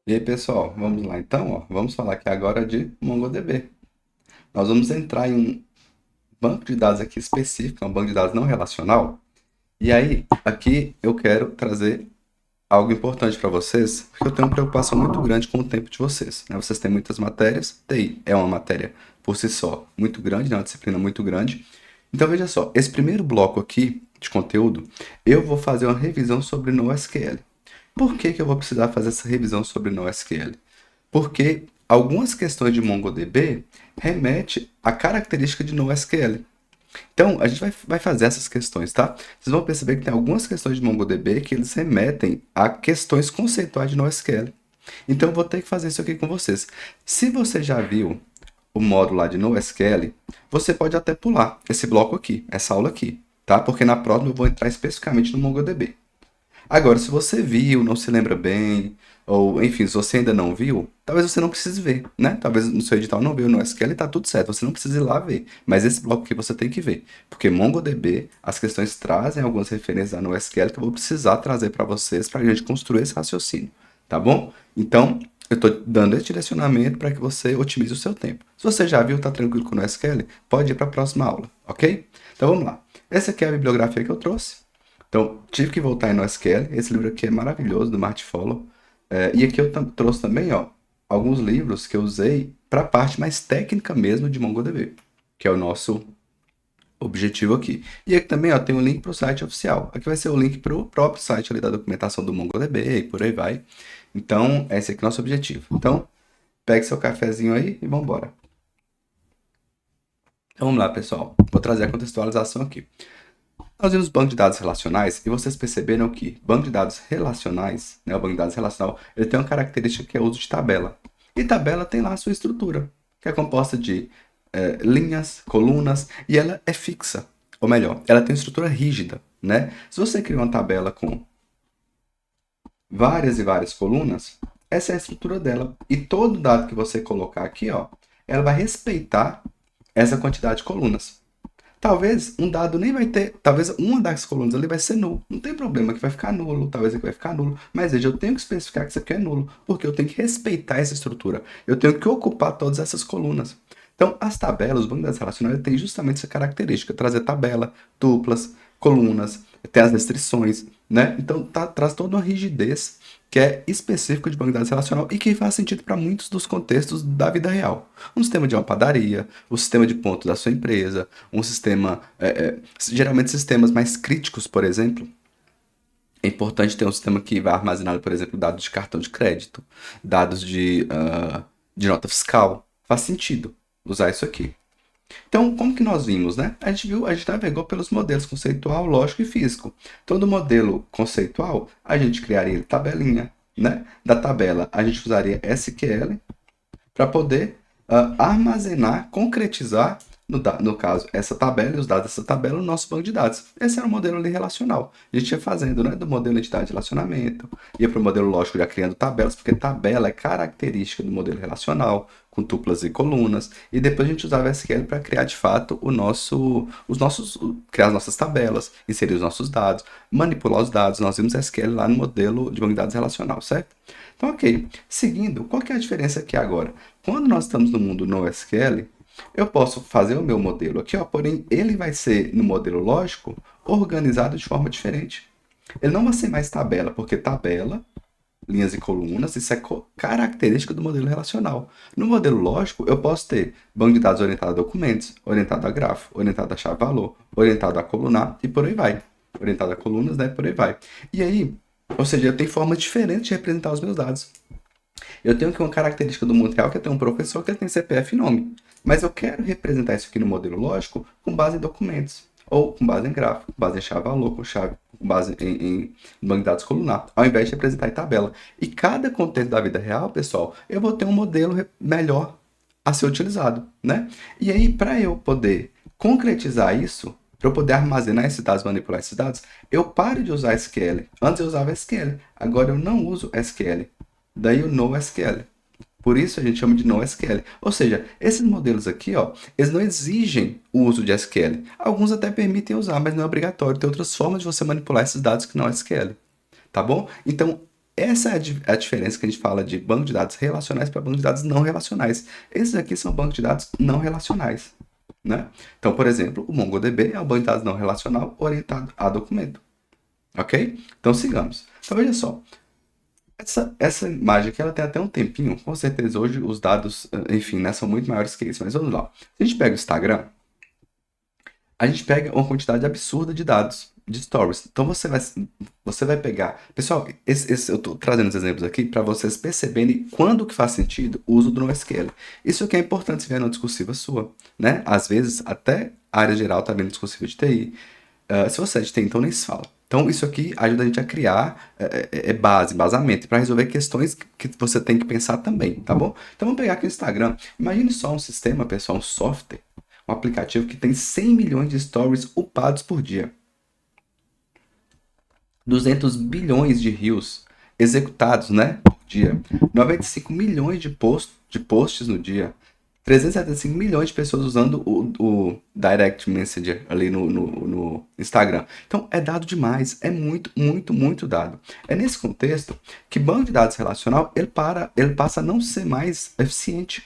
E aí, pessoal, vamos lá então, ó. Vamos falar aqui agora de MongoDB. Nós vamos entrar em um banco de dados aqui específico, um banco de dados não relacional. E aí, aqui eu quero trazer algo importante para vocês, porque eu tenho uma preocupação muito grande com o tempo de vocês, né? Vocês têm muitas matérias, TI é uma matéria por si só muito grande, né? Uma disciplina muito grande. Então, veja só, esse primeiro bloco aqui de conteúdo, eu vou fazer uma revisão sobre NoSQL. Por que que eu vou precisar fazer essa revisão sobre NoSQL? Porque algumas questões de MongoDB remete à característica de NoSQL. Então, a gente vai fazer essas questões, tá? Vocês vão perceber que tem algumas questões de MongoDB que eles remetem a questões conceituais de NoSQL. Então, eu vou ter que fazer isso aqui com vocês. Se você já viu o módulo lá de NoSQL, você pode até pular esse bloco aqui, essa aula aqui, tá? Porque na próxima eu vou entrar especificamente no MongoDB. Agora, se você viu, não se lembra bem, ou enfim, se você ainda não viu, talvez você não precise ver, né? Talvez no seu edital não viu no SQL e tá tudo certo, você não precisa ir lá ver. Mas esse bloco aqui você tem que ver, porque MongoDB, as questões trazem algumas referências lá no SQL que eu vou precisar trazer para vocês para a gente construir esse raciocínio, tá bom? Então, eu estou dando esse direcionamento para que você otimize o seu tempo. Se você já viu, tá tranquilo com o SQL, pode ir para a próxima aula, ok? Então vamos lá. Essa aqui é a bibliografia que eu trouxe. Então, tive que voltar em NoSQL. Esse livro aqui é maravilhoso, do Marty Fowler. E aqui eu trouxe também, ó, alguns livros que eu usei para a parte mais técnica mesmo de MongoDB, que é o nosso objetivo aqui. E aqui também, ó, tem um link para o site oficial. Aqui vai ser o link para o próprio site ali da documentação do MongoDB e por aí vai. Então, esse aqui é o nosso objetivo. Então, pegue seu cafezinho aí e vamos embora. Então, vamos lá, pessoal. Vou trazer a contextualização aqui. Nós vimos banco de dados relacionais e vocês perceberam que banco de dados relacionais, né, o banco de dados relacional, ele tem uma característica que é o uso de tabela. E tabela tem lá a sua estrutura, que é composta de linhas, colunas, e ela é fixa. Ou melhor, ela tem uma estrutura rígida, né? Se você cria uma tabela com várias e várias colunas, essa é a estrutura dela. E todo dado que você colocar aqui, ó, ela vai respeitar essa quantidade de colunas. Talvez um dado nem vai ter, talvez uma das colunas ali vai ser nulo. Não tem problema que vai ficar nulo, talvez aqui vai ficar nulo. Mas veja, eu tenho que especificar que isso aqui é nulo, porque eu tenho que respeitar essa estrutura. Eu tenho que ocupar todas essas colunas. Então, as tabelas, os bancos de dados relacionais, têm justamente essa característica, trazer tabela, duplas, colunas, tem as restrições, né? Então, traz toda uma rigidez que é específica de banco de dados relacional e que faz sentido para muitos dos contextos da vida real. Um sistema de uma padaria, o sistema de pontos da sua empresa, um sistema, geralmente sistemas mais críticos, por exemplo, é importante ter um sistema que vai armazenar, por exemplo, dados de cartão de crédito, dados de nota fiscal. Faz sentido usar isso aqui. Então, como que nós vimos, né? A gente navegou pelos modelos conceitual, lógico e físico. Então, do modelo conceitual, a gente criaria tabelinha, né? Da tabela, a gente usaria SQL para poder armazenar, concretizar, no caso, essa tabela e os dados dessa tabela no nosso banco de dados. Esse era o modelo ali relacional. A gente ia fazendo, né, do modelo entidade de relacionamento, ia para o modelo lógico já criando tabelas, porque tabela é característica do modelo relacional, com tuplas e colunas, e depois a gente usava SQL para criar de fato criar as nossas tabelas, inserir os nossos dados, manipular os dados. Nós vimos SQL lá no modelo de banco de dados relacional, certo? Então, ok. Seguindo, qual que é a diferença aqui agora? Quando nós estamos no mundo NoSQL, eu posso fazer o meu modelo aqui, ó, porém ele vai ser, no modelo lógico, organizado de forma diferente. Ele não vai ser mais tabela, porque tabela, linhas e colunas, isso é característica do modelo relacional. No modelo lógico, eu posso ter banco de dados orientado a documentos, orientado a grafo, orientado a chave-valor, orientado a colunar e por aí vai. Orientado a colunas, né? Por aí vai. E aí, ou seja, eu tenho formas diferentes de representar os meus dados. Eu tenho aqui uma característica do mundo real que eu tenho um professor que ele tem CPF e nome. Mas eu quero representar isso aqui no modelo lógico com base em documentos. Ou com base em gráfico, com base em chave-valor, com base em banco de dados colunar, ao invés de representar em tabela. E cada contexto da vida real, pessoal, eu vou ter um modelo melhor a ser utilizado, né? E aí, para eu poder concretizar isso, para eu poder armazenar esses dados, manipular esses dados, eu paro de usar SQL. Antes eu usava SQL, agora eu não uso SQL. Daí o NoSQL. Por isso a gente chama de NoSQL. Ou seja, esses modelos aqui, ó, eles não exigem o uso de SQL. Alguns até permitem usar, mas não é obrigatório. Tem outras formas de você manipular esses dados que não é SQL. Tá bom? Então, Essa é a diferença que a gente fala de banco de dados relacionais para banco de dados não relacionais. Esses aqui são bancos de dados não relacionais, né? Então, por exemplo, o MongoDB é um banco de dados não relacional orientado a documento, ok? Então, sigamos. Então, veja só. Essa imagem aqui, ela tem até um tempinho. Com certeza, hoje os dados, enfim, né, são muito maiores que isso. Mas vamos lá. Se a gente pega o Instagram, a gente pega uma quantidade absurda de dados, de stories. Então você vai pegar. Pessoal, eu estou trazendo os exemplos aqui para vocês perceberem quando que faz sentido o uso do NoSQL. Isso aqui é importante se vier numa discursiva sua, né? Às vezes, até a área geral está vendo discursiva de TI. Se você é de TI, então nem se fala. Então, isso aqui ajuda a gente a criar embasamento, para resolver questões que você tem que pensar também, tá bom? Então, vamos pegar aqui o Instagram. Imagine só um sistema, pessoal, um software, um aplicativo que tem 100 milhões de stories upados por dia. 200 bilhões de reels executados, né, por dia. 95 milhões de posts no dia. 375 milhões de pessoas usando o Direct Messenger ali no Instagram. Então, é dado demais. É muito, muito, muito dado. É nesse contexto que banco de dados relacional ele passa a não ser mais eficiente.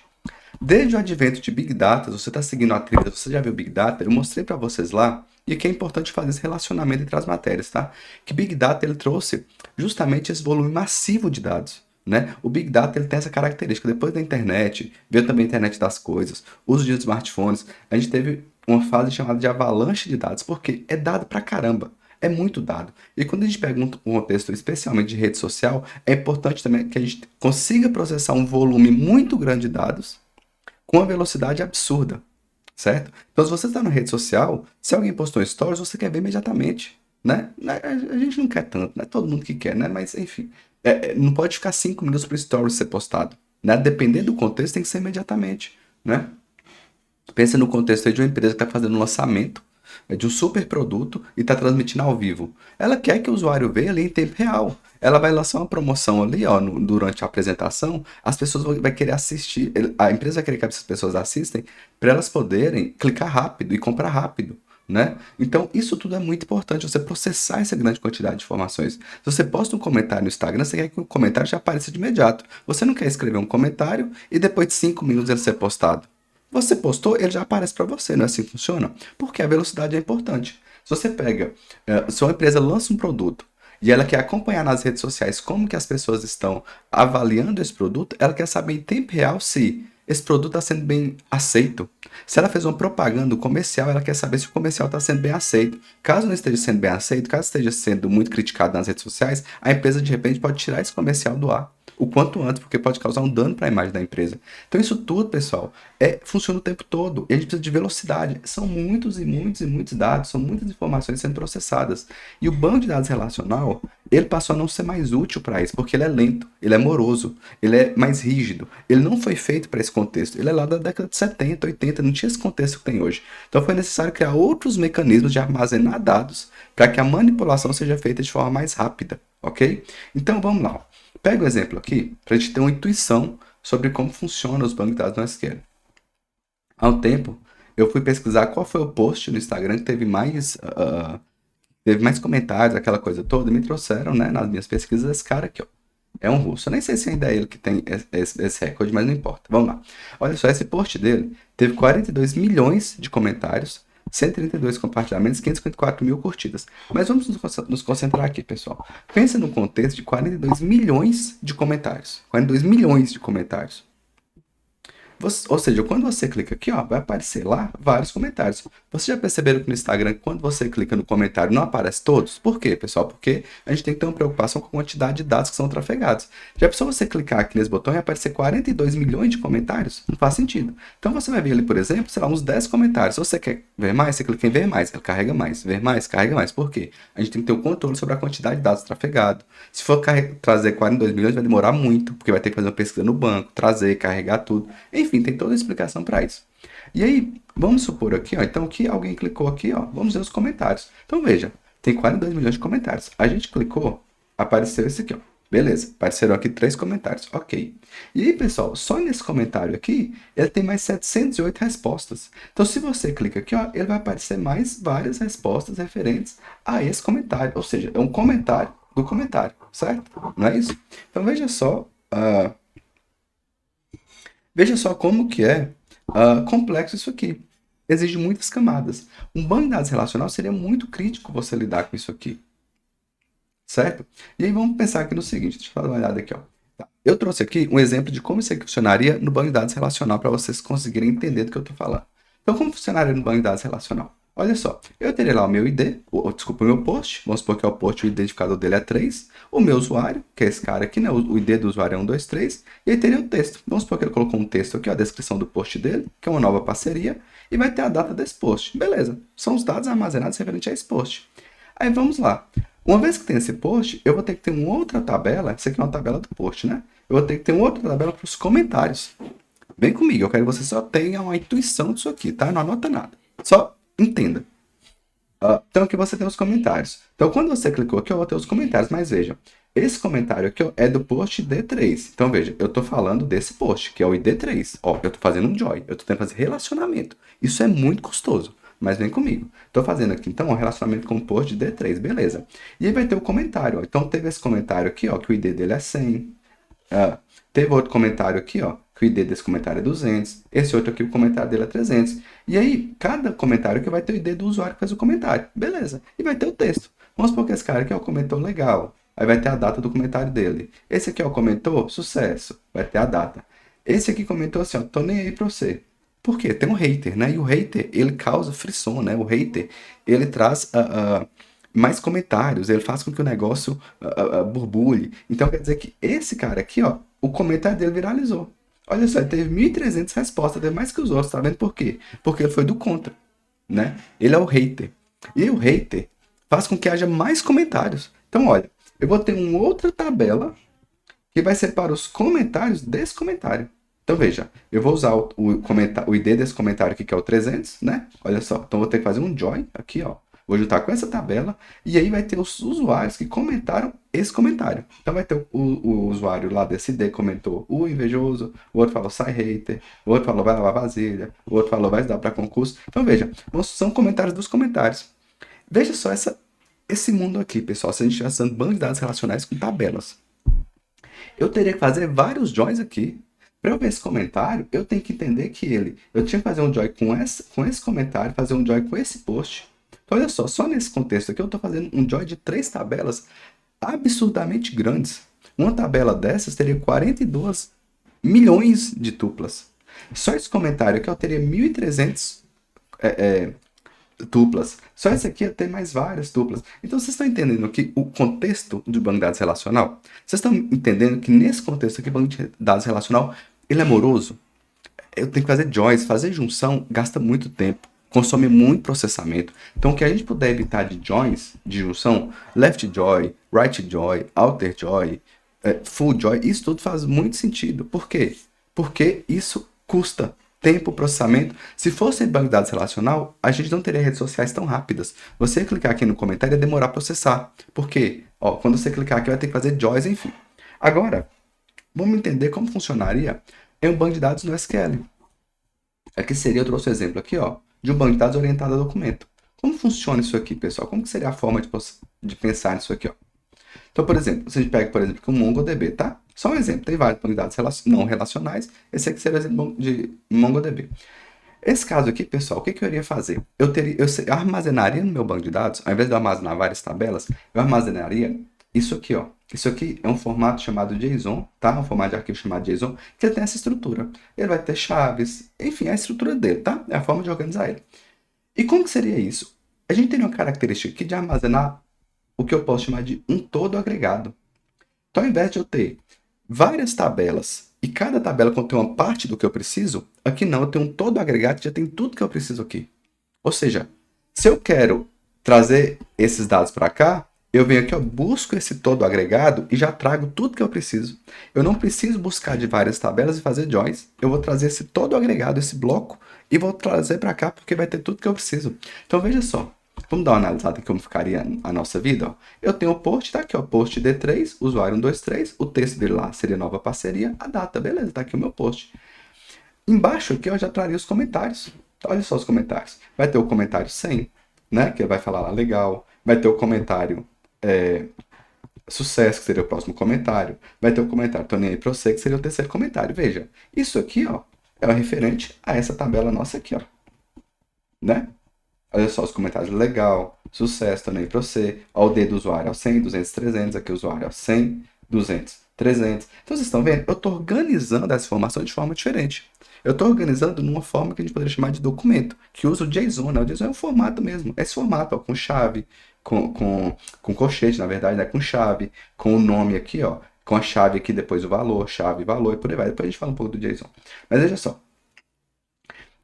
Desde o advento de Big Data, você está seguindo a trilha, você já viu Big Data? Eu mostrei para vocês lá, e aqui é importante fazer esse relacionamento entre as matérias, tá? Que Big Data ele trouxe justamente esse volume massivo de dados, né? O Big Data ele tem essa característica. Depois da internet, veio também a internet das coisas, uso de smartphones, a gente teve uma fase chamada de avalanche de dados, porque é dado pra caramba. É muito dado. E quando a gente pega um contexto especialmente de rede social, é importante também que a gente consiga processar um volume muito grande de dados com uma velocidade absurda, certo? Então, se você está na rede social, se alguém postou um stories, você quer ver imediatamente, né? A gente não quer tanto, não é todo mundo que quer, né? Mas, enfim, não pode ficar 5 minutos para o stories ser postado, né? Dependendo do contexto, tem que ser imediatamente, né? Pensa no contexto aí de uma empresa que está fazendo um lançamento de um super produto e está transmitindo ao vivo. Ela quer que o usuário veja ali em tempo real. Ela vai lançar uma promoção ali, ó, durante a apresentação, as pessoas vão querer assistir, a empresa vai querer que essas pessoas assistem para elas poderem clicar rápido e comprar rápido, né? Então, isso tudo é muito importante, você processar essa grande quantidade de informações. Se você posta um comentário no Instagram, você quer que o comentário já apareça de imediato. Você não quer escrever um comentário e depois de 5 minutos ele ser postado. Você postou, ele já aparece para você, não é assim que funciona? Porque a velocidade é importante. Se você pega, se uma empresa lança um produto e ela quer acompanhar nas redes sociais como que as pessoas estão avaliando esse produto, ela quer saber em tempo real se esse produto está sendo bem aceito. Se ela fez uma propaganda comercial, ela quer saber se o comercial está sendo bem aceito. Caso não esteja sendo bem aceito, caso esteja sendo muito criticado nas redes sociais, a empresa de repente pode tirar esse comercial do ar o quanto antes, porque pode causar um dano para a imagem da empresa. Então isso tudo, pessoal, funciona o tempo todo. E a gente precisa de velocidade. São muitos e muitos e muitos dados, são muitas informações sendo processadas. E o banco de dados relacional, ele passou a não ser mais útil para isso, porque ele é lento, ele é moroso, ele é mais rígido. Ele não foi feito para esse contexto. Ele é lá da década de 70, 80, não tinha esse contexto que tem hoje. Então foi necessário criar outros mecanismos de armazenar dados para que a manipulação seja feita de forma mais rápida, ok? Então vamos lá. Pega um exemplo aqui para a gente ter uma intuição sobre como funcionam os bancos de dados no SQL. Há um tempo, eu fui pesquisar qual foi o post no Instagram que teve mais comentários, aquela coisa toda, e me trouxeram, né, nas minhas pesquisas, esse cara aqui, ó. É um russo. Eu nem sei se ainda é ele que tem esse recorde, mas não importa. Vamos lá. Olha só, esse post dele teve 42 milhões de comentários, 132 compartilhamentos, 554 mil curtidas. Mas vamos nos concentrar aqui, pessoal. Pensa no contexto de 42 milhões de comentários. 42 milhões de comentários. Ou seja, quando você clica aqui, ó, vai aparecer lá vários comentários. Vocês já perceberam que no Instagram, quando você clica no comentário, não aparece todos? Por quê, pessoal? Porque a gente tem que ter uma preocupação com a quantidade de dados que são trafegados. Já pensou você clicar aqui nesse botão e aparecer 42 milhões de comentários? Não faz sentido. Então você vai ver ali, por exemplo, sei lá, uns 10 comentários. Se você quer ver mais, você clica em ver mais, ele carrega mais. Ver mais, carrega mais. Por quê? A gente tem que ter o controle sobre a quantidade de dados trafegados. Se for trazer 42 milhões, vai demorar muito, porque vai ter que fazer uma pesquisa no banco, trazer, carregar tudo. Enfim, tem toda a explicação para isso. E aí, vamos supor aqui, ó, então que alguém clicou aqui, ó, vamos ver os comentários. Então veja, tem 42 milhões de comentários. A gente clicou, apareceu esse aqui, ó. Beleza, apareceram aqui 3 comentários, ok. E aí, pessoal, só nesse comentário aqui, ele tem mais 708 respostas. Então, se você clica aqui, ó, ele vai aparecer mais várias respostas referentes a esse comentário. Ou seja, é um comentário do comentário, certo? Não é isso? Então veja só como que é complexo isso aqui. Exige muitas camadas. Um banco de dados relacional seria muito crítico você lidar com isso aqui, certo? E aí vamos pensar aqui no seguinte, deixa eu dar uma olhada aqui, ó. Tá. Eu trouxe aqui um exemplo de como isso aqui funcionaria no banco de dados relacional para vocês conseguirem entender do que eu estou falando. Então, como funcionaria no banco de dados relacional? Olha só, eu teria lá o meu ID, desculpa, o meu post, vamos supor que é o post, o identificador dele é 3, o meu usuário, que é esse cara aqui, né, o ID do usuário é 123, e aí teria o texto. Vamos supor que ele colocou um texto aqui, ó, a descrição do post dele, que é uma nova parceria, e vai ter a data desse post. Beleza, são os dados armazenados referente a esse post. Aí vamos lá. Uma vez que tem esse post, eu vou ter que ter uma outra tabela, isso aqui é uma tabela do post, né? Eu vou ter que ter uma outra tabela para os comentários. Vem comigo, eu quero que você só tenha uma intuição disso aqui, tá? Não anota nada. Só entenda. Então aqui você tem os comentários. Então quando você clicou aqui, eu vou ter os comentários, mas veja, esse comentário aqui ó, é do post D3. Então veja, eu estou falando desse post, que é o ID3. Ó, eu estou fazendo um join, eu estou tentando fazer relacionamento. Isso é muito custoso, mas vem comigo. Estou fazendo aqui então um relacionamento com o post de D3, beleza. E aí vai ter o comentário, ó. Então teve esse comentário aqui, ó, que o ID dele é 100. Teve outro comentário aqui, ó, que o ID desse comentário é 200. Esse outro aqui, o comentário dele é 300. E aí, cada comentário que vai ter o ID do usuário que fez o comentário. Beleza. E vai ter o texto. Vamos supor que esse cara aqui, ó, comentou legal. Aí vai ter a data do comentário dele. Esse aqui, ó, comentou sucesso. Vai ter a data. Esse aqui comentou assim, ó, tô nem aí pra você. Por quê? Tem um hater, né? E o hater, ele causa frição, né? O hater, ele traz mais comentários, ele faz com que o negócio burbule. Então quer dizer que esse cara aqui, ó, o comentário dele viralizou. Olha só, ele teve 1.300 respostas, teve mais que os outros, tá vendo por quê? Porque ele foi do contra, né? Ele é o hater. E o hater faz com que haja mais comentários. Então, olha, eu vou ter uma outra tabela que vai ser para os comentários desse comentário. Então, veja, eu vou usar o ID desse comentário aqui, que é o 300, né? Olha só, então vou ter que fazer um join aqui, ó. Vou juntar com essa tabela e aí vai ter os usuários que comentaram esse comentário. Então vai ter o usuário lá desse ID comentou o invejoso, o outro falou sai hater, o outro falou vai lavar vasilha, o outro falou vai dar para concurso. Então veja, são comentários dos comentários. Veja só esse mundo aqui, pessoal, se a gente estivesse usando banco de dados relacionais com tabelas. Eu teria que fazer vários joins aqui. Para eu ver esse comentário, eu tenho que entender que eu tinha que fazer um join com esse comentário, fazer um join com esse post. Então, olha só nesse contexto aqui, eu estou fazendo um join de 3 tabelas absurdamente grandes. Uma tabela dessas teria 42 milhões de tuplas. Só esse comentário aqui eu teria 1.300 tuplas. Só esse aqui ia ter mais várias tuplas. Então vocês estão entendendo que o contexto de banco de dados relacional, vocês estão entendendo que nesse contexto aqui, banco de dados relacional, ele é moroso. Eu tenho que fazer joins, fazer junção gasta muito tempo, consome muito processamento. Então, o que a gente puder evitar de joins, de junção, left join, right join, outer join, full join, isso tudo faz muito sentido. Por quê? Porque isso custa tempo, processamento. Se fosse em banco de dados relacional, a gente não teria redes sociais tão rápidas. Você clicar aqui no comentário ia demorar a processar. Por quê? Ó, quando você clicar aqui, vai ter que fazer joins, enfim. Agora, vamos entender como funcionaria em um banco de dados no SQL. Aqui seria, eu trouxe o exemplo aqui, ó, de um banco de dados orientado a documento. Como funciona isso aqui, pessoal? Como que seria a forma de pensar nisso aqui, ó? Então, por exemplo, se a gente pega, por exemplo, o MongoDB, tá? Só um exemplo, tem vários bancos de dados não relacionais, esse aqui seria o exemplo de MongoDB. Esse caso aqui, pessoal, o que eu iria fazer? Eu armazenaria no meu banco de dados, ao invés de eu armazenar várias tabelas, eu armazenaria isso aqui, ó. Isso aqui é um formato chamado JSON, tá? Um formato de arquivo chamado JSON, que ele tem essa estrutura. Ele vai ter chaves, enfim, é a estrutura dele, tá? É a forma de organizar ele. E como que seria isso? A gente teria uma característica aqui de armazenar o que eu posso chamar de um todo agregado. Então, ao invés de eu ter várias tabelas e cada tabela contém uma parte do que eu preciso, aqui não, eu tenho um todo agregado que já tem tudo que eu preciso aqui. Ou seja, se eu quero trazer esses dados para cá, eu venho aqui, eu busco esse todo agregado e já trago tudo que eu preciso. Eu não preciso buscar de várias tabelas e fazer joins. Eu vou trazer esse todo agregado, esse bloco, e vou trazer para cá porque vai ter tudo que eu preciso. Então veja só, vamos dar uma analisada em como ficaria a nossa vida. Ó. Eu tenho o post, tá aqui, ó, post D3, usuário 123, o texto dele lá seria nova parceria, a data, beleza, tá aqui o meu post. Embaixo aqui eu já traria os comentários. Olha só os comentários. Vai ter o comentário 100, né, que vai falar lá legal. Vai ter o comentário sucesso, que seria o próximo comentário. Vai ter o comentário, tô nem aí pra você, que seria o terceiro comentário. Veja, isso aqui, ó, é o referente a essa tabela nossa aqui, ó, né? Olha só os comentários legal, sucesso, tô nem aí pra você. Ó, o D do usuário, ó, 100, 200, 300. Aqui o usuário, ó, 100, 200, 300. Então vocês estão vendo? Eu tô organizando essa informação de forma diferente. Eu estou organizando numa forma que a gente poderia chamar de documento, que usa o JSON, né? O JSON é um formato mesmo. É esse formato, ó, com chave, com colchete, na verdade, né? Com chave, com o nome aqui, ó. Com a chave aqui, depois o valor, chave, valor e por aí vai. Depois a gente fala um pouco do JSON. Mas veja só.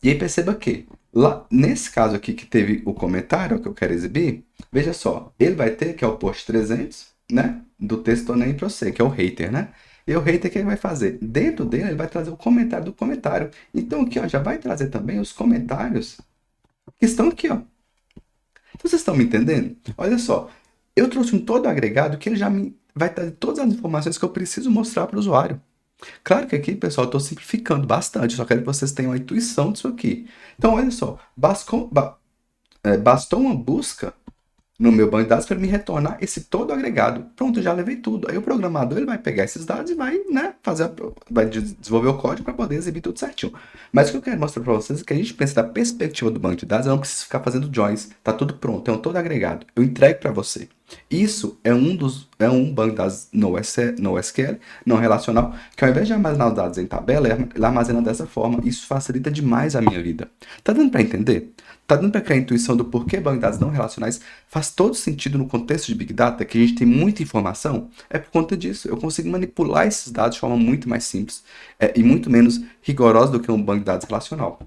E aí perceba que, lá, nesse caso aqui que teve o comentário que eu quero exibir, veja só, ele vai ter, que é o post 300, né? Do texto tô nem pra você, que é o hater, né? E o hater, o que ele vai fazer? Dentro dele, ele vai trazer o comentário do comentário. Então aqui, ó, já vai trazer também os comentários que estão aqui, ó. Então vocês estão me entendendo? Olha só, eu trouxe um todo agregado que ele já me vai trazer todas as informações que eu preciso mostrar para o usuário. Claro que aqui, pessoal, eu estou simplificando bastante, só quero que vocês tenham a intuição disso aqui. Então, olha só, bastou uma busca no meu banco de dados para me retornar esse todo agregado. Pronto, eu já levei tudo. Aí o programador ele vai pegar esses dados e vai, né, vai desenvolver o código para poder exibir tudo certinho. Mas o que eu quero mostrar para vocês é que a gente pensa da perspectiva do banco de dados, eu não preciso ficar fazendo joins, tá tudo pronto, é um todo agregado. Eu entrego para você. Isso é um banco de dados no SQL, não relacional, que ao invés de armazenar os dados em tabela, ele armazena dessa forma. Isso facilita demais a minha vida. Tá dando para entender? Tá dando para criar a intuição do porquê banco de dados não relacionais faz todo sentido no contexto de Big Data, que a gente tem muita informação? É por conta disso. Eu consigo manipular esses dados de forma muito mais simples e muito menos rigorosa do que um banco de dados relacional.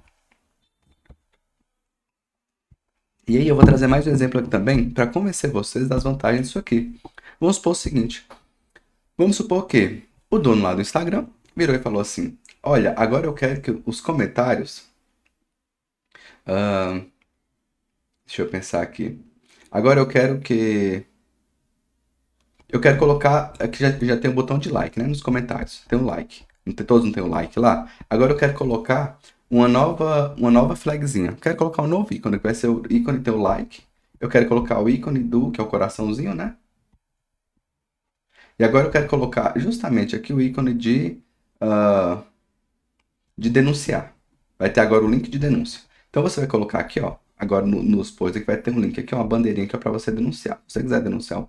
E aí eu vou trazer mais um exemplo aqui também para convencer vocês das vantagens disso aqui. Vamos supor o seguinte. Vamos supor que o dono lá do Instagram virou e falou assim: olha, agora eu quero que os comentários. ah, deixa eu pensar aqui. Agora eu quero que. Eu quero colocar. Aqui já tem um botão de like, né? Nos comentários. Tem um like. Todos não tem um like lá? Agora eu quero colocar uma nova flagzinha. Eu quero colocar um novo ícone, que vai ser o ícone tem o like. Eu quero colocar o ícone do, que é o coraçãozinho, né? E agora eu quero colocar justamente aqui o ícone ah, de denunciar. Vai ter agora o link de denúncia. Então você vai colocar aqui, ó, agora nos posts aqui vai ter um link aqui, uma bandeirinha que é para você denunciar. Se você quiser denunciar,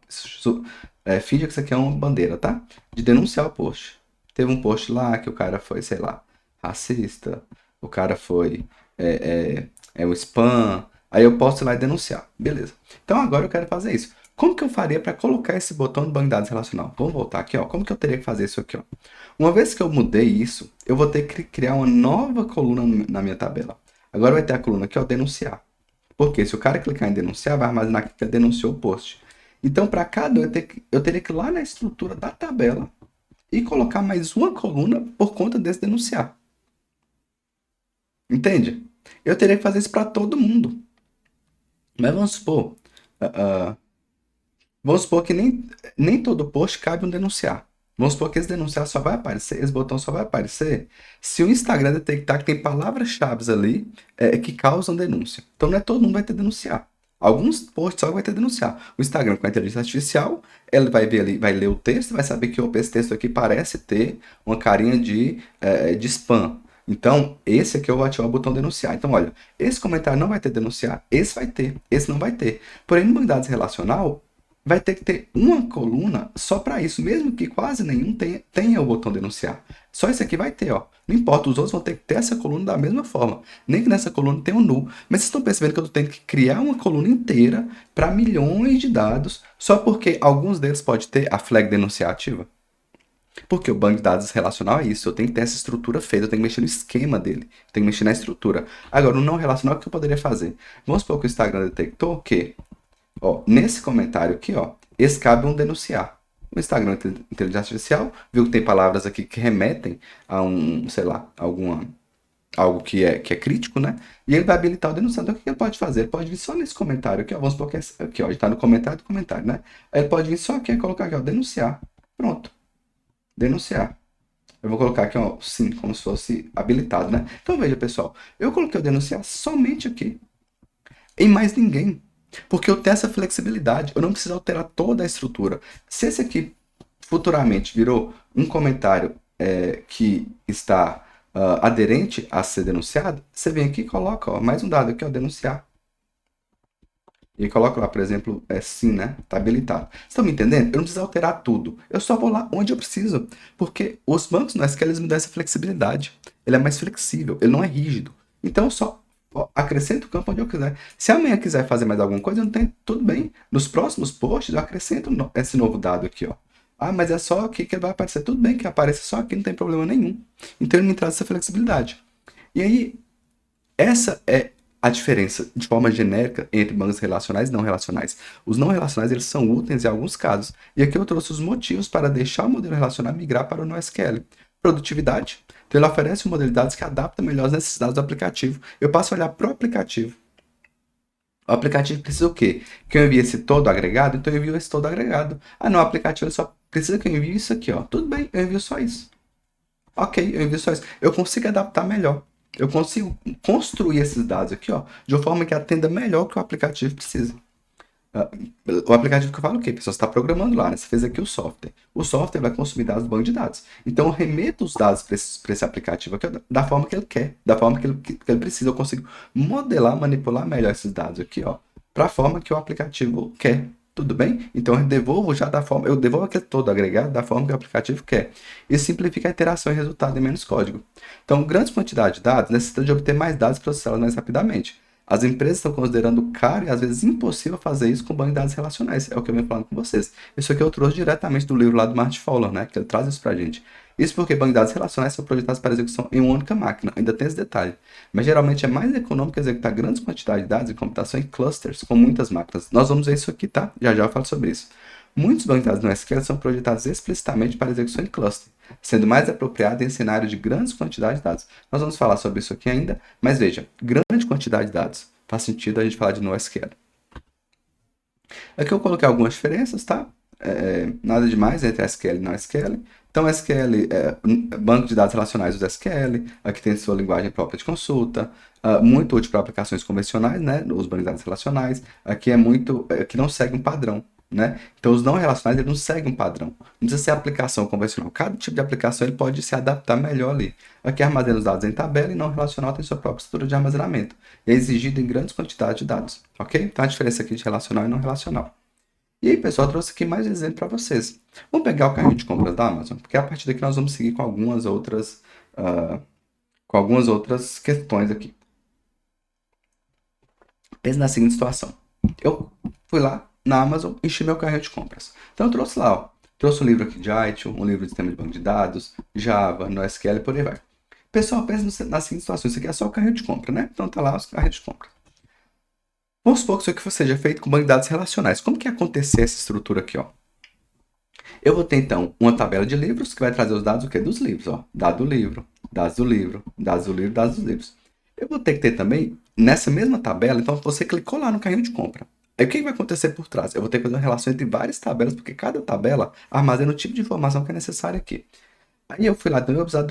finge que isso aqui é uma bandeira, tá? De denunciar o post. Teve um post lá que o cara foi, sei lá, racista, o cara foi o spam, aí eu posso ir lá e denunciar. Beleza. Então agora eu quero fazer isso. Como que eu faria para colocar esse botão de banco de dados relacional? Vamos voltar aqui, ó. Como que eu teria que fazer isso aqui, ó? Uma vez que eu mudei isso, eu vou ter que criar uma nova coluna na minha tabela. Agora vai ter a coluna aqui, ó, denunciar. Porque se o cara clicar em denunciar, vai armazenar aqui que denunciou o post. Então, para cada eu teria que ir lá na estrutura da tabela e colocar mais uma coluna por conta desse denunciar. Entende? Eu teria que fazer isso para todo mundo. Mas ah, ah, vamos supor que nem todo post cabe um denunciar. Vamos supor que esse denunciar só vai aparecer, esse botão só vai aparecer se o Instagram detectar que tem palavras-chave ali que causam denúncia. Então não é todo mundo vai ter denunciar. Alguns posts só vai ter denunciar. O Instagram com a inteligência artificial, ele vai ver ali, vai ler o texto, vai saber que opa, esse texto aqui parece ter uma carinha de spam. Então, esse aqui eu vou ativar o botão denunciar. Então, olha, esse comentário não vai ter denunciar, esse vai ter, esse não vai ter. Porém, no banco de dados relacional, vai ter que ter uma coluna só para isso, mesmo que quase nenhum tenha o botão denunciar. Só esse aqui vai ter, ó. Não importa, os outros vão ter que ter essa coluna da mesma forma. Nem que nessa coluna tenha um null. Mas vocês estão percebendo que eu tenho que criar uma coluna inteira para milhões de dados, só porque alguns deles pode ter a flag denunciar ativa? Porque o banco de dados relacional é isso, eu tenho que ter essa estrutura feita, eu tenho que mexer no esquema dele, eu tenho que mexer na estrutura. Agora, o não relacional, o que eu poderia fazer? Vamos supor que o Instagram detectou que ó, nesse comentário aqui, ó, esse cabe um denunciar. O Instagram Inteligência Artificial viu que tem palavras aqui que remetem a um, sei lá, algo que é crítico, né? E ele vai habilitar o denunciador. O que ele pode fazer? Ele pode vir só nesse comentário aqui, ó. Vamos supor que aqui, ó, está no comentário do comentário, né? Aí ele pode vir só aqui e colocar aqui, ó, denunciar. Pronto. Denunciar. Eu vou colocar aqui, ó, sim, como se fosse habilitado, né? Então veja, pessoal, eu coloquei o denunciar somente aqui. Em mais ninguém. Porque eu tenho essa flexibilidade, eu não preciso alterar toda a estrutura. Se esse aqui futuramente virou um comentário que está aderente a ser denunciado, você vem aqui e coloca, ó, mais um dado aqui, ó, denunciar. E coloca lá, por exemplo, sim, né? Tá habilitado. Vocês estão me entendendo? Eu não preciso alterar tudo. Eu só vou lá onde eu preciso. Porque os bancos no SQL eles me dão essa flexibilidade. Ele é mais flexível, ele não é rígido. Então eu só acrescento o campo onde eu quiser. Se amanhã quiser fazer mais alguma coisa, eu não tenho, tudo bem. Nos próximos posts eu acrescento esse novo dado aqui, ó. Ah, mas é só aqui que ele vai aparecer. Tudo bem que apareça só aqui, não tem problema nenhum. Então ele me traz essa flexibilidade. E aí, essa é a diferença, de forma genérica, entre bancos relacionais e não relacionais. Os não relacionais eles são úteis em alguns casos. E aqui eu trouxe os motivos para deixar o modelo relacional migrar para o NoSQL. Produtividade. Então ele oferece um modelo de dados que adapta melhor as necessidades do aplicativo. Eu passo a olhar para o aplicativo. O aplicativo precisa o quê? Que eu envie esse todo agregado? Então eu envio esse todo agregado. Ah, não, o aplicativo ele só precisa que eu envie isso aqui, ó. Tudo bem, eu envio só isso. Ok, eu envio só isso. Eu consigo adaptar melhor. Eu consigo construir esses dados aqui, ó, de uma forma que atenda melhor o que o aplicativo precisa. Ah, o aplicativo que eu falo o quê? A pessoa está programando lá, né? Você fez aqui o software. O software vai consumir dados do banco de dados. Então, eu remeto os dados para esse aplicativo aqui da forma que ele quer, da forma que ele precisa. Eu consigo modelar, manipular melhor esses dados aqui, ó, para a forma que o aplicativo quer. Tudo bem? Então, eu devolvo já da forma, eu devolvo aquele todo agregado da forma que o aplicativo quer. Isso simplifica a interação e resultado em menos código. Então, grandes quantidades de dados necessitam de obter mais dados e processá-los mais rapidamente. As empresas estão considerando caro e às vezes impossível fazer isso com banco de dados relacionais. É o que eu venho falando com vocês. Isso aqui eu trouxe diretamente do livro lá do Martin Fowler, né? Que ele traz isso pra gente. Isso porque banco de dados relacionais são projetados para execução em uma única máquina. Ainda tem esse detalhe. Mas geralmente é mais econômico executar grandes quantidades de dados e computação em clusters com muitas máquinas. Nós vamos ver isso aqui, tá? Já já eu falo sobre isso. Muitos bancos de dados no SQL são projetados explicitamente para execução em cluster, sendo mais apropriado em cenários de grandes quantidades de dados. Nós vamos falar sobre isso aqui ainda, mas veja, grande quantidade de dados. Faz sentido a gente falar de NoSQL. Aqui eu coloquei algumas diferenças, tá? Nada demais entre SQL e NoSQL. Então, SQL é banco de dados relacionais do SQL, aqui tem sua linguagem própria de consulta, muito útil para aplicações convencionais, né? Os bancos de dados relacionais. Aqui é muito, que não segue um padrão. Né? Então, os não relacionais eles não seguem um padrão. Não precisa ser aplicação convencional. Cada tipo de aplicação ele pode se adaptar melhor ali. Aqui armazena os dados em tabela e não relacional tem sua própria estrutura de armazenamento. É exigido em grandes quantidades de dados. Ok? Então, a diferença aqui de relacional e não relacional. E aí, pessoal, eu trouxe aqui mais um exemplo para vocês. Vamos pegar o carrinho de compras da Amazon, porque a partir daqui nós vamos seguir com algumas outras questões aqui. Pense na seguinte situação. Eu fui lá na Amazon, enchi meu carrinho de compras. Então eu trouxe lá, ó. Trouxe um livro aqui de ITIL, um livro de sistema de banco de dados, Java, NoSQL e por aí vai. Pessoal, pensa na seguinte situação. Isso aqui é só o carrinho de compra, né? Então tá lá os carrinhos de compra. Vamos supor que isso aqui seja feito com banco de dados relacionais. Como que ia acontecer essa estrutura aqui, ó? Eu vou ter, então, uma tabela de livros que vai trazer os dados o quê? Dos livros, ó. Dado do livro, dados do livro, dados do livro, dados dos livros. Eu vou ter que ter também, nessa mesma tabela, então você clicou lá no carrinho de compra. Aí o que vai acontecer por trás? Eu vou ter que fazer uma relação entre várias tabelas, porque cada tabela armazena o tipo de informação que é necessária aqui. Aí eu fui lá, então eu vou precisar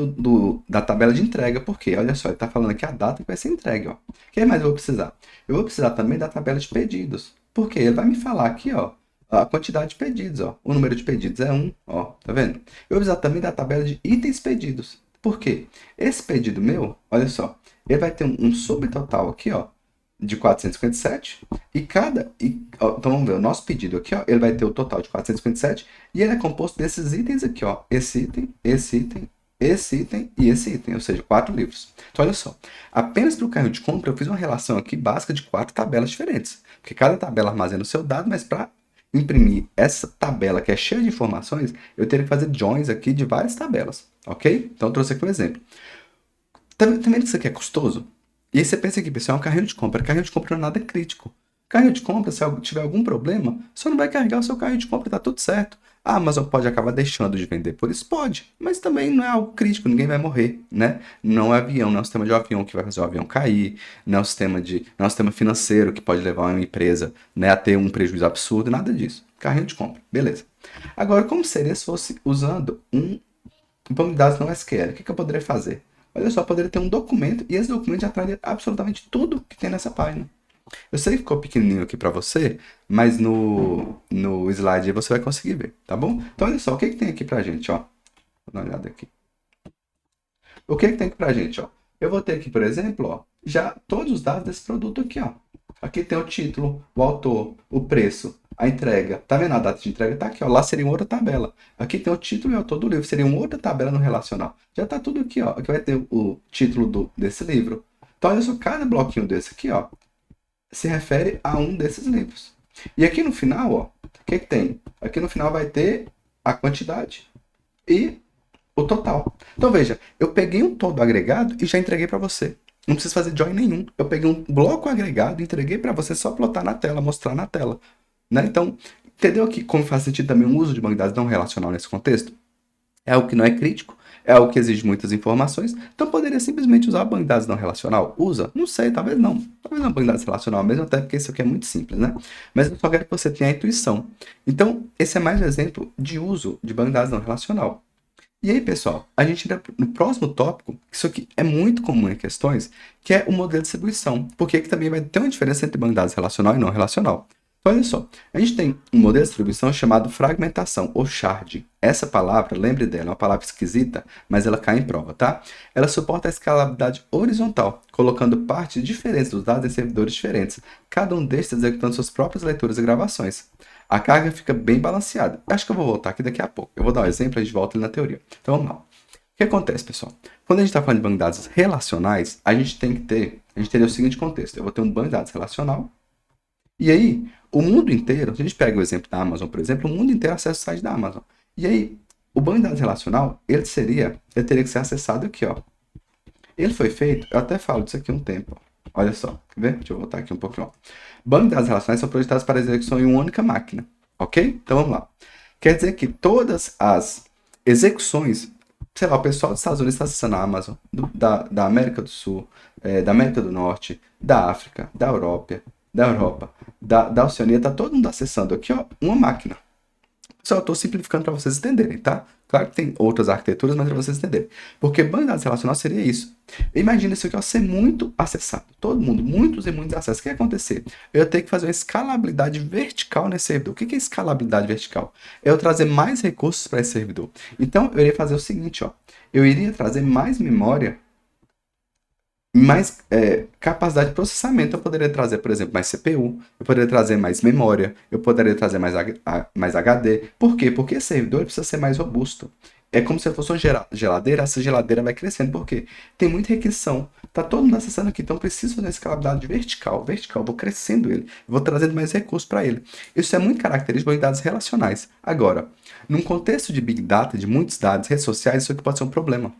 da tabela de entrega, porque, olha só, ele está falando aqui a data que vai ser entregue, ó. O que mais eu vou precisar? Eu vou precisar também da tabela de pedidos, porque ele vai me falar aqui, ó, a quantidade de pedidos, ó. O número de pedidos é 1, ó, tá vendo? Eu vou precisar também da tabela de itens pedidos. Por quê? Esse pedido meu, olha só, ele vai ter um subtotal aqui, ó, de 457 então vamos ver, o nosso pedido aqui, ó, ele vai ter o total de 457 e ele é composto desses itens aqui, ó, esse item, esse item, esse item e esse item, ou seja, 4 livros. Então olha só, apenas para o carrinho de compra eu fiz uma relação aqui básica de 4 tabelas diferentes, porque cada tabela armazena o seu dado, mas para imprimir essa tabela que é cheia de informações, eu teria que fazer joins aqui de várias tabelas, ok? Então eu trouxe aqui um exemplo. Tá vendo que isso aqui é custoso? E aí você pensa aqui, pessoal, é um carrinho de compra. Carrinho de compra não é nada crítico. Carrinho de compra, se tiver algum problema, só não vai carregar o seu carrinho de compra e tá tudo certo. A Amazon pode acabar deixando de vender por isso? Pode. Mas também não é algo crítico, ninguém vai morrer, né? Não é avião, não é um sistema de avião que vai fazer o avião cair, não é um sistema financeiro que pode levar uma empresa, né, a ter um prejuízo absurdo, nada disso. Carrinho de compra, beleza. Agora, como seria se fosse usando um banco de dados no SQL? O que eu poderia fazer? Olha só, poderia ter um documento e esse documento já traria absolutamente tudo que tem nessa página. Eu sei que ficou pequenininho aqui para você, mas no slide aí você vai conseguir ver, tá bom? Então, olha só, o que que tem aqui pra gente, ó? Vou dar uma olhada aqui. O que que tem aqui pra gente, ó? Eu vou ter aqui, por exemplo, ó, já todos os dados desse produto aqui, ó. Aqui tem o título, o autor, o preço, a entrega. Tá vendo a data de entrega? Tá aqui, ó. Lá seria uma outra tabela. Aqui tem o título e o autor do livro. Seria uma outra tabela no relacional. Já tá tudo aqui, ó. Aqui vai ter o título desse livro. Então, olha só, cada bloquinho desse aqui, ó, se refere a um desses livros. E aqui no final, ó, o que que tem? Aqui no final vai ter a quantidade e o total. Então veja, eu peguei um todo agregado e já entreguei para você. Não preciso fazer join nenhum. Eu peguei um bloco agregado e entreguei para você só plotar na tela, mostrar na tela. Né? Então, entendeu aqui como faz sentido também o uso de banco de dados não relacional nesse contexto? É algo que não é crítico, é algo que exige muitas informações, então poderia simplesmente usar banco de dados não relacional? Usa? Não sei, talvez não. Talvez não banco de dados relacional mesmo, até porque isso aqui é muito simples, né? Mas eu só quero que você tenha a intuição. Então, esse é mais um exemplo de uso de banco de dados não relacional. E aí, pessoal, a gente entra no próximo tópico, isso aqui é muito comum em questões, que é o modelo de distribuição, porque aqui também vai ter uma diferença entre banco de dados relacional e não relacional. Então, olha só, a gente tem um modelo de distribuição chamado fragmentação, ou sharding. Essa palavra, lembre dela, é uma palavra esquisita, mas ela cai em prova, tá? Ela suporta a escalabilidade horizontal, colocando partes diferentes dos dados em servidores diferentes, cada um destes executando suas próprias leituras e gravações. A carga fica bem balanceada. Acho que eu vou voltar aqui daqui a pouco. Eu vou dar um exemplo e a gente volta ali na teoria. Então vamos lá. O que acontece, pessoal? Quando a gente está falando de banco de dados relacionais, a gente tem o seguinte contexto. Eu vou ter um banco de dados relacional, e aí o mundo inteiro, se a gente pega o exemplo da Amazon, por exemplo, o mundo inteiro acessa o site da Amazon. E aí, o banco de dados relacional, ele teria que ser acessado aqui, ó. Ele foi feito, eu até falo disso aqui um tempo, ó. Olha só, quer ver? Deixa eu voltar aqui um pouquinho, ó. Bancos de dados relacionais são projetados para execução em uma única máquina, ok? Então vamos lá. Quer dizer que todas as execuções, sei lá, o pessoal dos Estados Unidos está acessando a Amazon, da América do Sul, da América do Norte, da África, da Europa, da Oceania, está todo mundo acessando aqui, ó, uma máquina. Só estou simplificando para vocês entenderem, tá? Claro que tem outras arquiteturas, mas para vocês entenderem. Porque banco de dados relacional seria isso. Imagina isso aqui, ó, ser muito acessado. Todo mundo, muitos e muitos acessos. O que ia acontecer? Eu ia ter que fazer uma escalabilidade vertical nesse servidor. O que é escalabilidade vertical? É eu trazer mais recursos para esse servidor. Então, eu iria fazer o seguinte, ó. Eu iria trazer mais memória, mais capacidade de processamento. Eu poderia trazer, por exemplo, mais CPU, eu poderia trazer mais memória, eu poderia trazer mais HD. Por quê? Porque esse servidor precisa ser mais robusto. É como se fosse uma geladeira, essa geladeira vai crescendo, porque tem muita requisição. Tá todo mundo acessando aqui, então preciso fazer uma escalabilidade vertical. Vertical, vou crescendo ele, vou trazendo mais recursos para ele. Isso é muito característico de dados relacionais. Agora, num contexto de Big Data, de muitos dados, redes sociais, isso aqui pode ser um problema.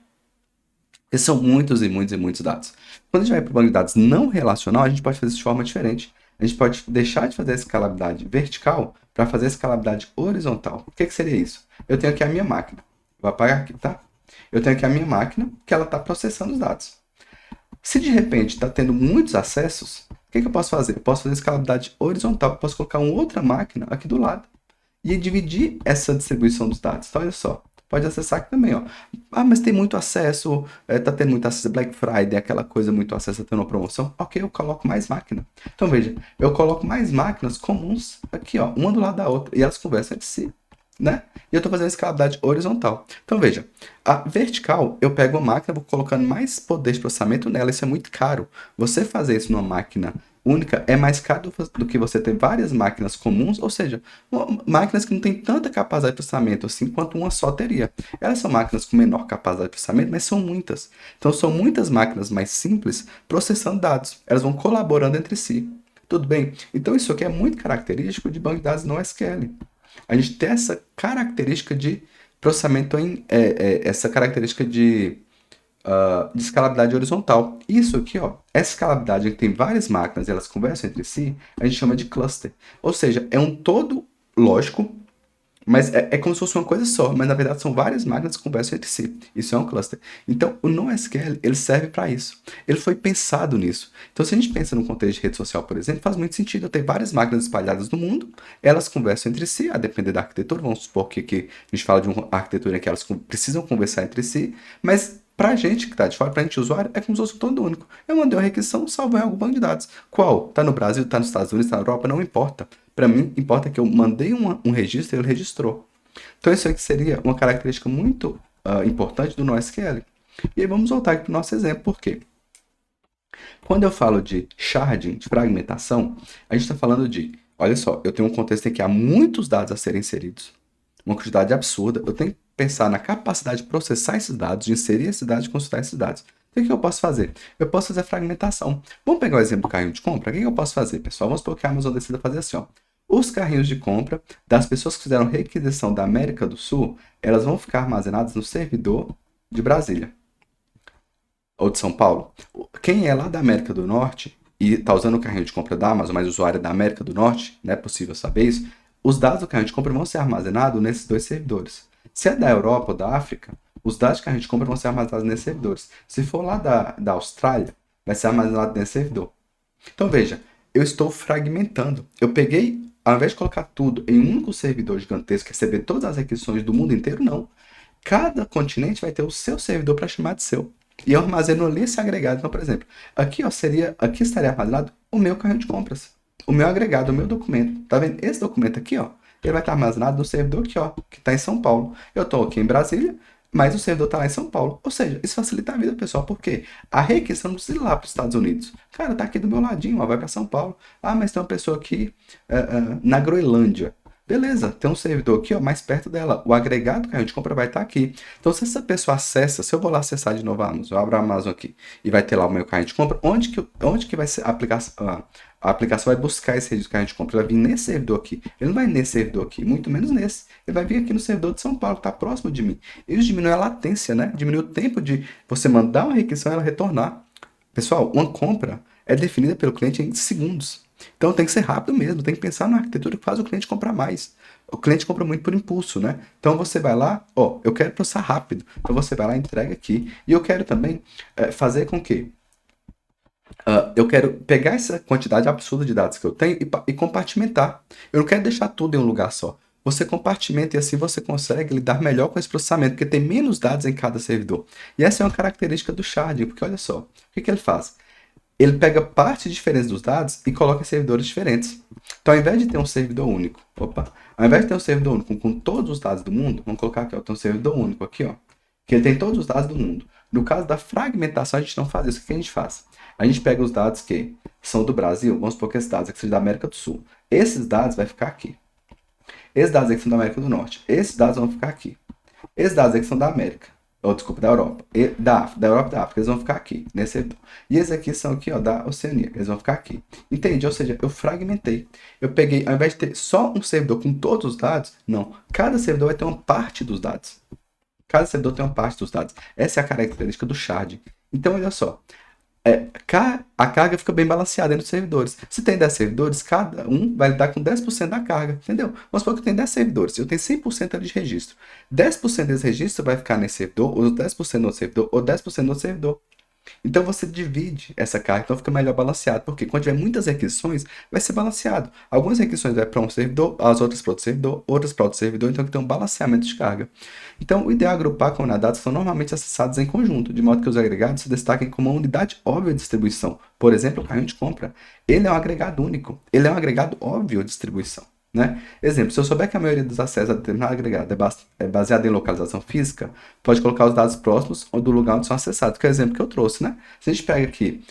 Porque são muitos e muitos e muitos dados. Quando a gente vai para o banco de dados não relacional, a gente pode fazer isso de forma diferente. A gente pode deixar de fazer a escalabilidade vertical para fazer a escalabilidade horizontal. O que seria isso? Eu tenho aqui a minha máquina. Vou apagar aqui, tá? Eu tenho aqui a minha máquina que ela está processando os dados. Se de repente está tendo muitos acessos, o que eu posso fazer? Eu posso fazer escalabilidade horizontal. Eu posso colocar uma outra máquina aqui do lado e dividir essa distribuição dos dados. Então, olha só. Pode acessar aqui também, ó. Ah, mas tem muito acesso, tá tendo muito acesso, Black Friday, aquela coisa, muito acesso, tá tendo uma promoção. Ok, eu coloco mais máquina. Então, veja, eu coloco mais máquinas comuns aqui, ó, uma do lado da outra, e elas conversam entre si, né? E eu tô fazendo escalabilidade horizontal. Então, veja, a vertical, eu pego uma máquina, vou colocando mais poder de processamento nela, isso é muito caro. Você fazer isso numa máquina única é mais caro do que você ter várias máquinas comuns, ou seja, máquinas que não têm tanta capacidade de processamento assim quanto uma só teria. Elas são máquinas com menor capacidade de processamento, mas são muitas. Então são muitas máquinas mais simples processando dados. Elas vão colaborando entre si. Tudo bem? Então isso aqui é muito característico de banco de dados não SQL. A gente tem essa característica de processamento essa característica de escalabilidade horizontal. Isso aqui, ó, essa escalabilidade que tem várias máquinas e elas conversam entre si, a gente chama de cluster. Ou seja, é um todo lógico, mas é como se fosse uma coisa só, mas na verdade são várias máquinas que conversam entre si. Isso é um cluster. Então, o NoSQL, ele serve para isso. Ele foi pensado nisso. Então, se a gente pensa no contexto de rede social, por exemplo, faz muito sentido eu ter várias máquinas espalhadas no mundo, elas conversam entre si, a depender da arquitetura. Vamos supor que a gente fala de uma arquitetura em que elas precisam conversar entre si, mas Pra gente que está de fora, pra gente usuário, é como se fosse um todo único. Eu mandei uma requisição, salvou em algum banco de dados. Qual? Tá no Brasil, tá nos Estados Unidos, tá na Europa, não importa. Para mim, importa que eu mandei um registro e ele registrou. Então, isso aqui seria uma característica muito importante do NoSQL. E aí, vamos voltar aqui para o nosso exemplo, por quê? Quando eu falo de sharding, de fragmentação, a gente está falando de, olha só, eu tenho um contexto em que há muitos dados a serem inseridos, uma quantidade absurda, eu tenho que pensar na capacidade de processar esses dados, de inserir esses dados, de consultar esses dados. Então, o que eu posso fazer? Eu posso fazer a fragmentação. Vamos pegar o exemplo do carrinho de compra? O que eu posso fazer, pessoal? Vamos supor que a Amazon decida fazer assim, ó. Os carrinhos de compra das pessoas que fizeram requisição da América do Sul, elas vão ficar armazenadas no servidor de Brasília ou de São Paulo. Quem é lá da América do Norte e está usando o carrinho de compra da Amazon, mas o usuário é da América do Norte, não é possível saber isso, os dados do carrinho de compra vão ser armazenados nesses dois servidores. Se é da Europa ou da África, os dados de carrinho de compra vão ser armazenados nesses servidores. Se for lá da Austrália, vai ser armazenado nesse servidor. Então veja, eu estou fragmentando. Eu peguei, ao invés de colocar tudo em um único servidor gigantesco, receber todas as requisições do mundo inteiro, não. Cada continente vai ter o seu servidor para chamar de seu. E eu armazeno ali esse agregado. Então, por exemplo, aqui, ó, aqui estaria armazenado o meu carrinho de compras. O meu agregado, o meu documento. Tá vendo? Esse documento aqui, ó, ele vai estar armazenado no servidor aqui, ó, que está em São Paulo. Eu estou aqui em Brasília, mas o servidor está lá em São Paulo. Ou seja, isso facilita a vida, pessoal. Por quê? A requisição não precisa ir lá para os Estados Unidos. Cara, tá aqui do meu ladinho, ó, vai para São Paulo. Ah, mas tem uma pessoa aqui na Groenlândia. Beleza, tem um servidor aqui, ó, mais perto dela. O agregado que a gente compra vai estar aqui. Então, se essa pessoa acessa, se eu vou lá acessar de novo a Amazon, eu abro a Amazon aqui e vai ter lá o meu carrinho de compra, onde que vai ser a aplicação vai buscar esse registro que a gente compra? Ele vai vir nesse servidor aqui. Ele não vai nesse servidor aqui, muito menos nesse. Ele vai vir aqui no servidor de São Paulo, que está próximo de mim. Isso diminui a latência, né? Diminui o tempo de você mandar uma requisição e ela retornar. Pessoal, uma compra é definida pelo cliente em segundos. Então tem que ser rápido mesmo, tem que pensar na arquitetura que faz o cliente comprar mais. O cliente compra muito por impulso, né? Então você vai lá, ó, eu quero processar rápido. Então você vai lá, entrega aqui. E eu quero também fazer com que eu quero pegar essa quantidade absurda de dados que eu tenho e compartimentar. Eu não quero deixar tudo em um lugar só. Você compartimenta e assim você consegue lidar melhor com esse processamento, porque tem menos dados em cada servidor. E essa é uma característica do sharding, porque olha só, o que ele faz? Ele pega partes diferentes dos dados e coloca em servidores diferentes. Então, ao invés de ter um servidor único, ao invés de ter um servidor único com todos os dados do mundo, vamos colocar aqui, ó, tem um servidor único aqui, ó, que ele tem todos os dados do mundo. No caso da fragmentação, a gente não faz isso. O que a gente faz? A gente pega os dados que são do Brasil, vamos supor que esses dados aqui sejam da América do Sul. Esses dados vão ficar aqui. Esses dados aqui são da América do Norte. Esses dados vão ficar aqui. Esses dados aqui são da América. Desculpa, da Europa. Da Europa e da África, eles vão ficar aqui, nesse servidor. E esses aqui são aqui, ó, da Oceania, eles vão ficar aqui. Entende? Ou seja, eu fragmentei. Eu peguei, ao invés de ter só um servidor com todos os dados, não. Cada servidor vai ter uma parte dos dados. Cada servidor tem uma parte dos dados. Essa é a característica do sharding. Então, olha só. A carga fica bem balanceada entre os servidores. Se tem 10 servidores, cada um vai lidar com 10% da carga, entendeu? Vamos supor que eu tenho 10 servidores, eu tenho 100% ali de registro. 10% desse registro vai ficar nesse servidor, ou 10% no outro servidor, ou 10% no outro servidor. Então você divide essa carga, então fica melhor balanceado, porque quando tiver muitas requisições, vai ser balanceado. Algumas requisições vai para um servidor, as outras para outro servidor, outras para outro servidor, então tem um balanceamento de carga. Então o ideal é agrupar comunidades que são normalmente acessadas em conjunto, de modo que os agregados se destaquem como uma unidade óbvia de distribuição. Por exemplo, o carrinho de compra. Ele é um agregado único, ele é um agregado óbvio de distribuição. Né? Exemplo, se eu souber que a maioria dos acessos a determinado agregado é baseado em localização física, pode colocar os dados próximos do lugar onde são acessados, que é o exemplo que eu trouxe. Né? Se a gente pega aqui,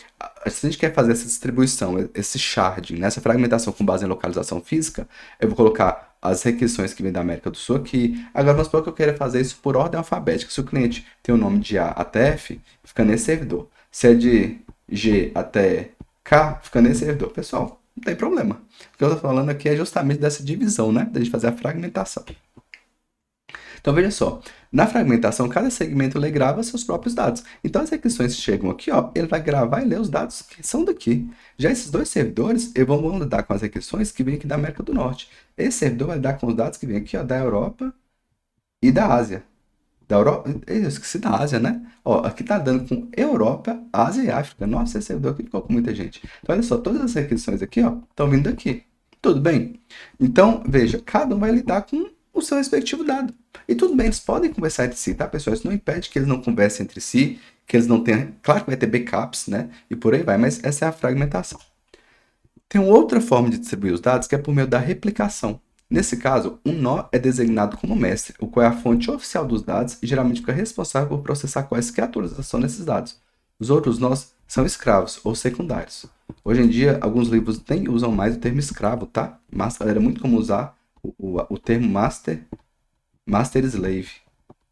se a gente quer fazer essa distribuição, esse sharding, né? Essa fragmentação com base em localização física, eu vou colocar as requisições que vêm da América do Sul aqui. Agora vamos supor que eu queira fazer isso por ordem alfabética. Se o cliente tem o nome de A até F, fica nesse servidor. Se é de G até K, fica nesse servidor. Pessoal, não tem problema. O que eu estou falando aqui é justamente dessa divisão, né? Da gente fazer a fragmentação. Então, veja só. Na fragmentação, cada segmento grava seus próprios dados. Então, as requisições que chegam aqui, ó, ele vai gravar e ler os dados que são daqui. Já esses dois servidores, vão lidar com as requisições que vêm aqui da América do Norte. Esse servidor vai lidar com os dados que vêm aqui, ó, da Europa e da Ásia. Da Europa, eu esqueci da Ásia, né? Ó, aqui tá dando com Europa, Ásia e África. Nossa, esse servidor aqui ficou com muita gente. Então, olha só, todas as requisições aqui, ó, estão vindo daqui. Tudo bem? Então, veja, cada um vai lidar com o seu respectivo dado. E tudo bem, eles podem conversar entre si, tá, pessoal? Isso não impede que eles não conversem entre si, que eles não tenham... Claro que vai ter backups, né? E por aí vai, mas essa é a fragmentação. Tem uma outra forma de distribuir os dados que é por meio da replicação. Nesse caso, um nó é designado como mestre, o qual é a fonte oficial dos dados e geralmente fica responsável por processar quaisquer atualização desses dados. Os outros nós são escravos ou secundários. Hoje em dia, alguns livros nem usam mais o termo escravo, tá? Mas era muito comum usar o termo master slave.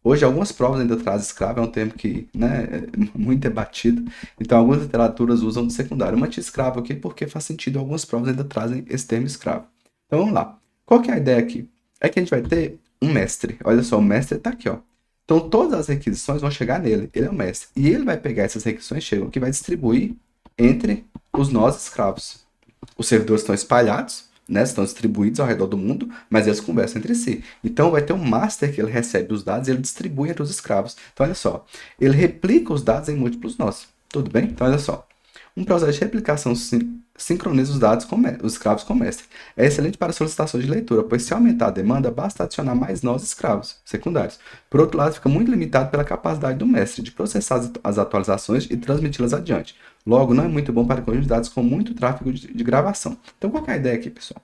Hoje, algumas provas ainda trazem escravo, é um termo que, né, é muito debatido. Então, algumas literaturas usam de secundário. Eu mantive escravo aqui porque faz sentido, algumas provas ainda trazem esse termo escravo. Então, vamos lá. Qual que é a ideia aqui? É que a gente vai ter um mestre. Olha só, o mestre está aqui, ó. Então, todas as requisições vão chegar nele. Ele é o mestre. E ele vai pegar essas requisições, chegam aqui, vai distribuir entre os nós escravos. Os servidores estão espalhados, né, estão distribuídos ao redor do mundo, mas eles conversam entre si. Então vai ter um master que ele recebe os dados e ele distribui entre os escravos. Então olha só, ele replica os dados em múltiplos nós. Tudo bem? Então olha só. Um processo de replicação sincroniza os dados com os escravos com o mestre. É excelente para solicitações de leitura, pois se aumentar a demanda, basta adicionar mais nós escravos secundários. Por outro lado, fica muito limitado pela capacidade do mestre de processar as atualizações e transmiti-las adiante. Logo, não é muito bom para conjuntos de dados com muito tráfego de gravação. Então, qual que é a ideia aqui, pessoal?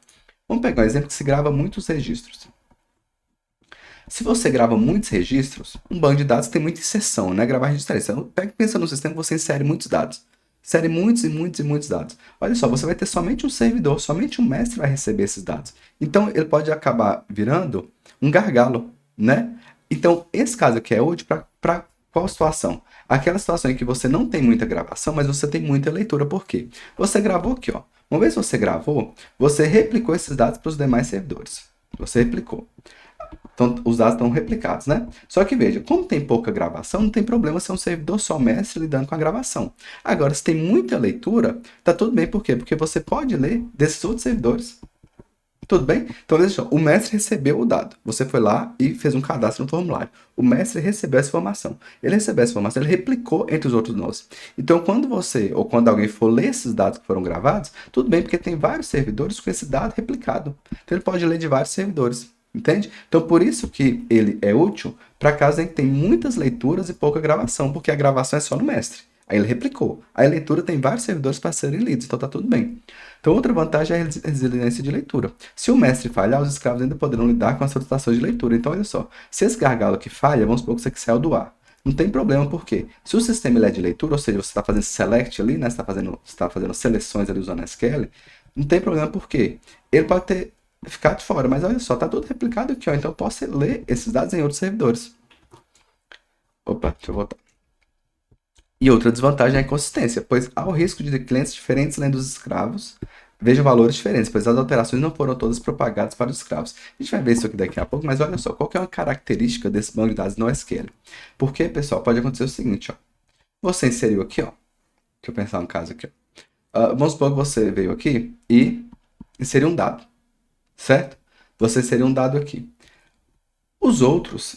Vamos pegar um exemplo que se grava muitos registros. Se você grava muitos registros, um banco de dados tem muita inserção, né? Gravar registro. Então, pensa no sistema que você insere muitos dados. Insere muitos e muitos e muitos dados. Olha só, você vai ter somente um servidor, somente um mestre vai receber esses dados. Então, ele pode acabar virando um gargalo, né? Então, esse caso aqui é útil para qual situação? Aquela situação em que você não tem muita gravação, mas você tem muita leitura. Por quê? Você gravou aqui, ó. Uma vez que você gravou, você replicou esses dados para os demais servidores. Você replicou. Então, os dados estão replicados, né? Só que veja, como tem pouca gravação, não tem problema ser um servidor só mestre lidando com a gravação. Agora, se tem muita leitura, tá tudo bem. Por quê? Porque você pode ler desses outros servidores. Tudo bem? Então, veja só, o mestre recebeu o dado. Você foi lá e fez um cadastro no formulário. O mestre recebeu essa informação. Ele recebeu essa informação, ele replicou entre os outros nós. Então, quando você, ou quando alguém for ler esses dados que foram gravados, tudo bem, porque tem vários servidores com esse dado replicado. Então, ele pode ler de vários servidores. Entende? Então, por isso que ele é útil para casos em que tem muitas leituras e pouca gravação, porque a gravação é só no mestre. Aí ele replicou. A leitura tem vários servidores para serem lidos, então tá tudo bem. Então, outra vantagem é a resiliência de leitura. Se o mestre falhar, os escravos ainda poderão lidar com as solicitações de leitura. Então, olha só, se esse gargalo aqui falha, vamos supor que você saiu do ar. Não tem problema, por quê? Se o sistema ele é de leitura, ou seja, você está fazendo select ali, né? Você está fazendo seleções ali usando SQL, não tem problema, por quê? Ele pode ter ficar de fora, mas olha só, está tudo replicado aqui, ó. Então eu posso ler esses dados em outros servidores. Opa, deixa eu voltar. E outra desvantagem é a inconsistência, pois há o risco de clientes diferentes lendo os escravos vejam valores diferentes, pois as alterações não foram todas propagadas para os escravos. A gente vai ver isso aqui daqui a pouco, mas olha só, qual que é uma característica desse banco de dados no SQL? Porque, pessoal, pode acontecer o seguinte, ó. Você inseriu aqui, ó. Deixa eu pensar um caso aqui, ó. Vamos supor que você veio aqui e inseriu um dado, certo? Você inseriu um dado aqui. Os outros,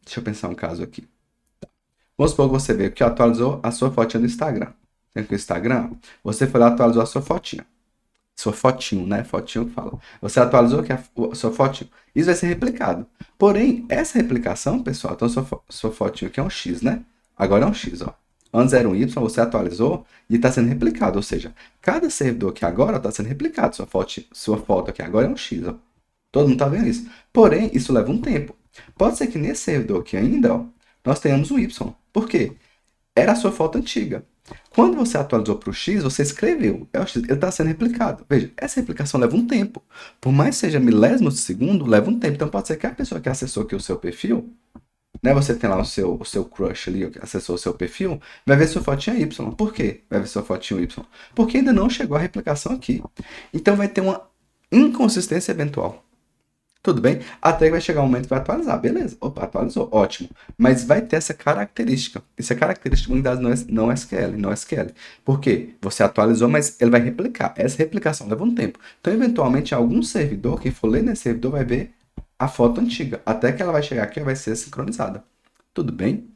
deixa eu pensar um caso aqui. Vamos supor que você veio que atualizou a sua fotinha do Instagram. Tem aqui o Instagram, você foi lá e atualizou a sua fotinha. Sua fotinho, né? Fotinho que fala. Você atualizou aqui a sua fotinho. Isso vai ser replicado. Porém, essa replicação, pessoal, então sua fotinho aqui é um X, né? Agora é um X, ó. Antes era um Y, você atualizou e está sendo replicado. Ou seja, cada servidor aqui agora está sendo replicado. Sua foto aqui agora é um X, ó. Todo mundo está vendo isso. Porém, isso leva um tempo. Pode ser que nesse servidor aqui ainda, ó, nós tenhamos um Y. Por quê? Era a sua foto antiga. Quando você atualizou para o X, você escreveu. É o X, ele está sendo replicado. Veja, essa replicação leva um tempo. Por mais que seja milésimos de segundo, leva um tempo. Então pode ser que a pessoa que acessou aqui o seu perfil, né, você tem lá o seu crush ali, que acessou o seu perfil, vai ver sua fotinha Y. Por quê? Vai ver sua fotinha Y. Porque ainda não chegou a replicação aqui. Então vai ter uma inconsistência eventual. Tudo bem? Até que vai chegar um momento que vai atualizar. Beleza. Opa, atualizou. Ótimo. Mas vai ter essa característica. Isso é característica de unidades não SQL. Não SQL. Por quê? Você atualizou, mas ele vai replicar. Essa replicação leva um tempo. Então, eventualmente, algum servidor, quem for ler nesse servidor, vai ver a foto antiga. Até que ela vai chegar aqui e vai ser sincronizada. Tudo bem?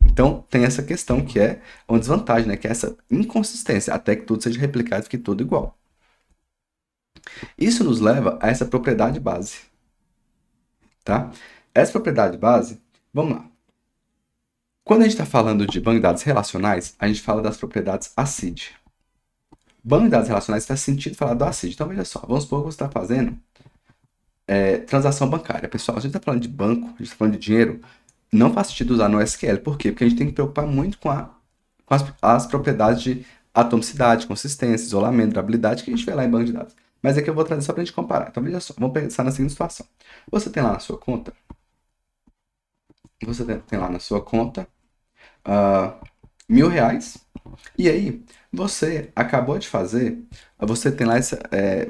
Então, tem essa questão que é uma desvantagem, né? Que é essa inconsistência. Até que tudo seja replicado e fique tudo igual. Isso nos leva a essa propriedade base. tá? Essa propriedade base, vamos lá. Quando a gente está falando de banco de dados relacionais, a gente fala das propriedades ACID. Banco de dados relacionais faz sentido falar do ACID. Então, veja só, vamos supor que você está fazendo transação bancária. Pessoal, a gente está falando de banco, a gente está falando de dinheiro, não faz sentido usar no SQL. Por quê? Porque a gente tem que preocupar muito com as propriedades de atomicidade, consistência, isolamento, durabilidade, que a gente vê lá em banco de dados. Mas aqui eu vou trazer só para a gente comparar. Então, veja só, vamos pensar na seguinte situação. Você tem lá na sua conta, R$ 1.000, e aí você acabou de fazer, você tem lá,